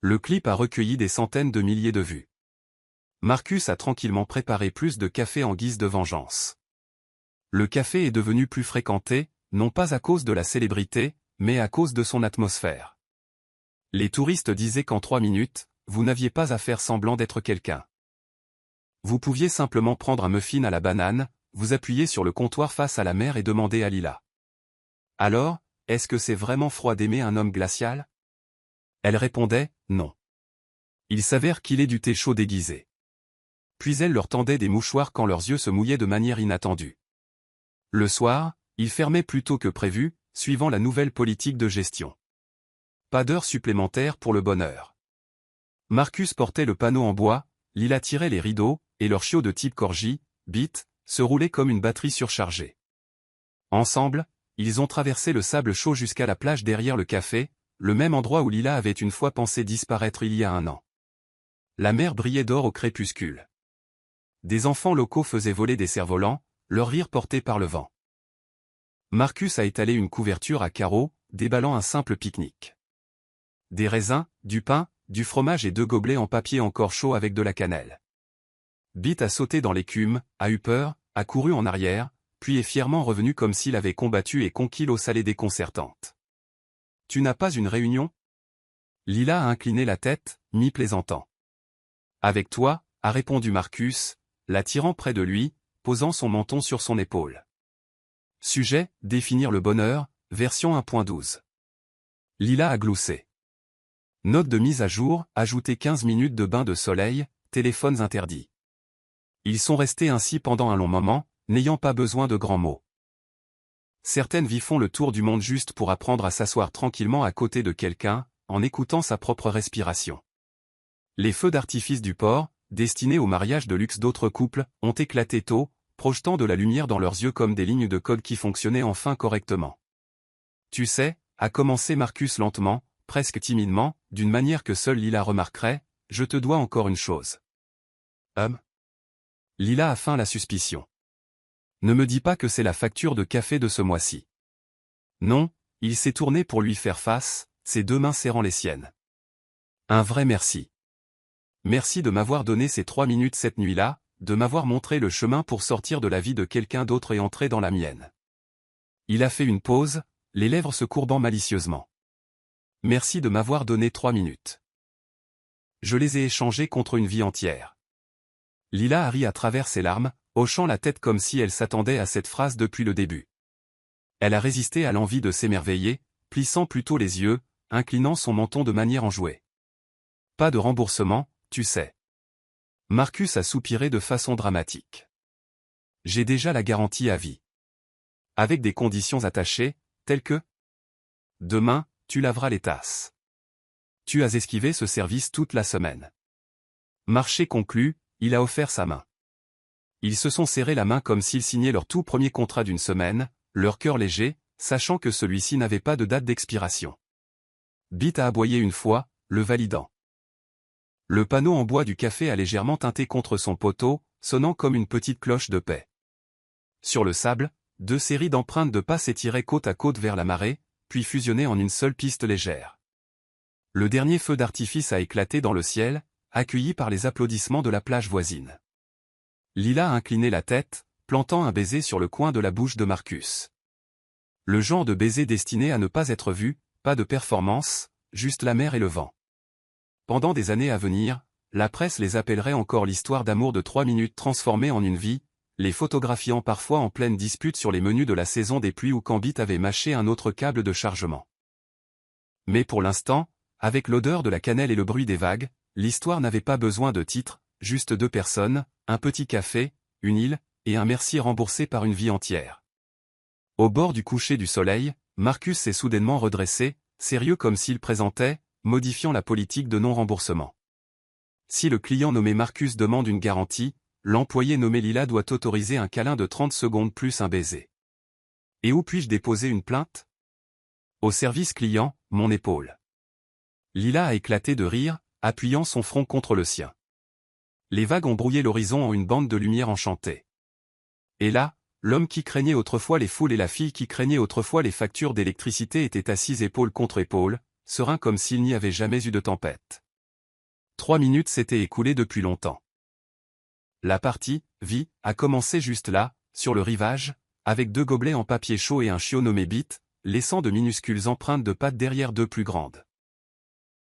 Le clip a recueilli des centaines de milliers de vues. Marcus a tranquillement préparé plus de café en guise de vengeance. Le café est devenu plus fréquenté, non pas à cause de la célébrité, mais à cause de son atmosphère. Les touristes disaient qu'en 3 minutes, vous n'aviez pas à faire semblant d'être quelqu'un. Vous pouviez simplement prendre un muffin à la banane, vous appuyer sur le comptoir face à la mer et demander à Lila. Alors, est-ce que c'est vraiment froid d'aimer un homme glacial? Elle répondait, non. Il s'avère qu'il est du thé chaud déguisé. Puis elle leur tendait des mouchoirs quand leurs yeux se mouillaient de manière inattendue. Le soir, il fermait plus tôt que prévu, suivant la nouvelle politique de gestion. Pas d'heures supplémentaires pour le bonheur. Marcus portait le panneau en bois, Lila tirait les rideaux, et leur chiot de type Corgi, Beat, se roulait comme une batterie surchargée. Ensemble, ils ont traversé le sable chaud jusqu'à la plage derrière le café, le même endroit où Lila avait une fois pensé disparaître il y a un an. La mer brillait d'or au crépuscule. Des enfants locaux faisaient voler des cerfs-volants, leur rire porté par le vent. Marcus a étalé une couverture à carreaux, déballant un simple pique-nique. Des raisins, du pain, du fromage et 2 gobelets en papier encore chaud avec de la cannelle. Beat a sauté dans l'écume, a eu peur, a couru en arrière, puis est fièrement revenu comme s'il avait combattu et conquis l'eau salée déconcertante. « Tu n'as pas une réunion ?» Lila a incliné la tête, mi-plaisantant. « Avec toi » a répondu Marcus, l'attirant près de lui, posant son menton sur son épaule. Sujet, définir le bonheur, version 1.12. Lila a gloussé. Note de mise à jour, ajouter 15 minutes de bain de soleil, téléphones interdits. Ils sont restés ainsi pendant un long moment, n'ayant pas besoin de grands mots. Certaines vies font le tour du monde juste pour apprendre à s'asseoir tranquillement à côté de quelqu'un, en écoutant sa propre respiration. Les feux d'artifice du port, destinés au mariage de luxe d'autres couples, ont éclaté tôt, projetant de la lumière dans leurs yeux comme des lignes de code qui fonctionnaient enfin correctement. Tu sais, a commencé Marcus lentement, presque timidement, d'une manière que seule Lila remarquerait, je te dois encore une chose. Lila a feint la suspicion. Ne me dis pas que c'est la facture de café de ce mois-ci. Non, il s'est tourné pour lui faire face, ses 2 mains serrant les siennes. Un vrai merci. Merci de m'avoir donné ces 3 minutes cette nuit-là, de m'avoir montré le chemin pour sortir de la vie de quelqu'un d'autre et entrer dans la mienne. Il a fait une pause, les lèvres se courbant malicieusement. Merci de m'avoir donné 3 minutes. Je les ai échangées contre une vie entière. Lila a ri à travers ses larmes, hochant la tête comme si elle s'attendait à cette phrase depuis le début. Elle a résisté à l'envie de s'émerveiller, plissant plutôt les yeux, inclinant son menton de manière enjouée. Pas de remboursement, tu sais. Marcus a soupiré de façon dramatique. J'ai déjà la garantie à vie. Avec des conditions attachées, telles que demain, tu laveras les tasses. Tu as esquivé ce service toute la semaine. Marché conclu, il a offert sa main. Ils se sont serrés la main comme s'ils signaient leur tout premier contrat d'une semaine, leur cœur léger, sachant que celui-ci n'avait pas de date d'expiration. Bit a aboyé une fois, le validant. Le panneau en bois du café a légèrement tinté contre son poteau, sonnant comme une petite cloche de paix. Sur le sable, 2 séries d'empreintes de pas s'étiraient côte à côte vers la marée, puis fusionnaient en une seule piste légère. Le dernier feu d'artifice a éclaté dans le ciel, accueilli par les applaudissements de la plage voisine. Lila a incliné la tête, plantant un baiser sur le coin de la bouche de Marcus. Le genre de baiser destiné à ne pas être vu, pas de performance, juste la mer et le vent. Pendant des années à venir, la presse les appellerait encore l'histoire d'amour de 3 minutes transformée en une vie, les photographiant parfois en pleine dispute sur les menus de la saison des pluies ou quand Bit avait mâché un autre câble de chargement. Mais pour l'instant, avec l'odeur de la cannelle et le bruit des vagues, l'histoire n'avait pas besoin de titre, juste 2 personnes, un petit café, une île, et un merci remboursé par une vie entière. Au bord du coucher du soleil, Marcus s'est soudainement redressé, sérieux comme s'il présentait, modifiant la politique de non-remboursement. Si le client nommé Marcus demande une garantie, l'employé nommé Lila doit autoriser un câlin de 30 secondes plus un baiser. Et où puis-je déposer une plainte? Au service client, mon épaule. Lila a éclaté de rire, appuyant son front contre le sien. Les vagues ont brouillé l'horizon en une bande de lumière enchantée. Et là, l'homme qui craignait autrefois les foules et la fille qui craignait autrefois les factures d'électricité étaient assis épaule contre épaule, sereins comme s'il n'y avait jamais eu de tempête. 3 minutes s'étaient écoulées depuis longtemps. La partie, vie, a commencé juste là, sur le rivage, avec 2 gobelets en papier chaud et un chiot nommé Bit, laissant de minuscules empreintes de pattes derrière 2 plus grandes.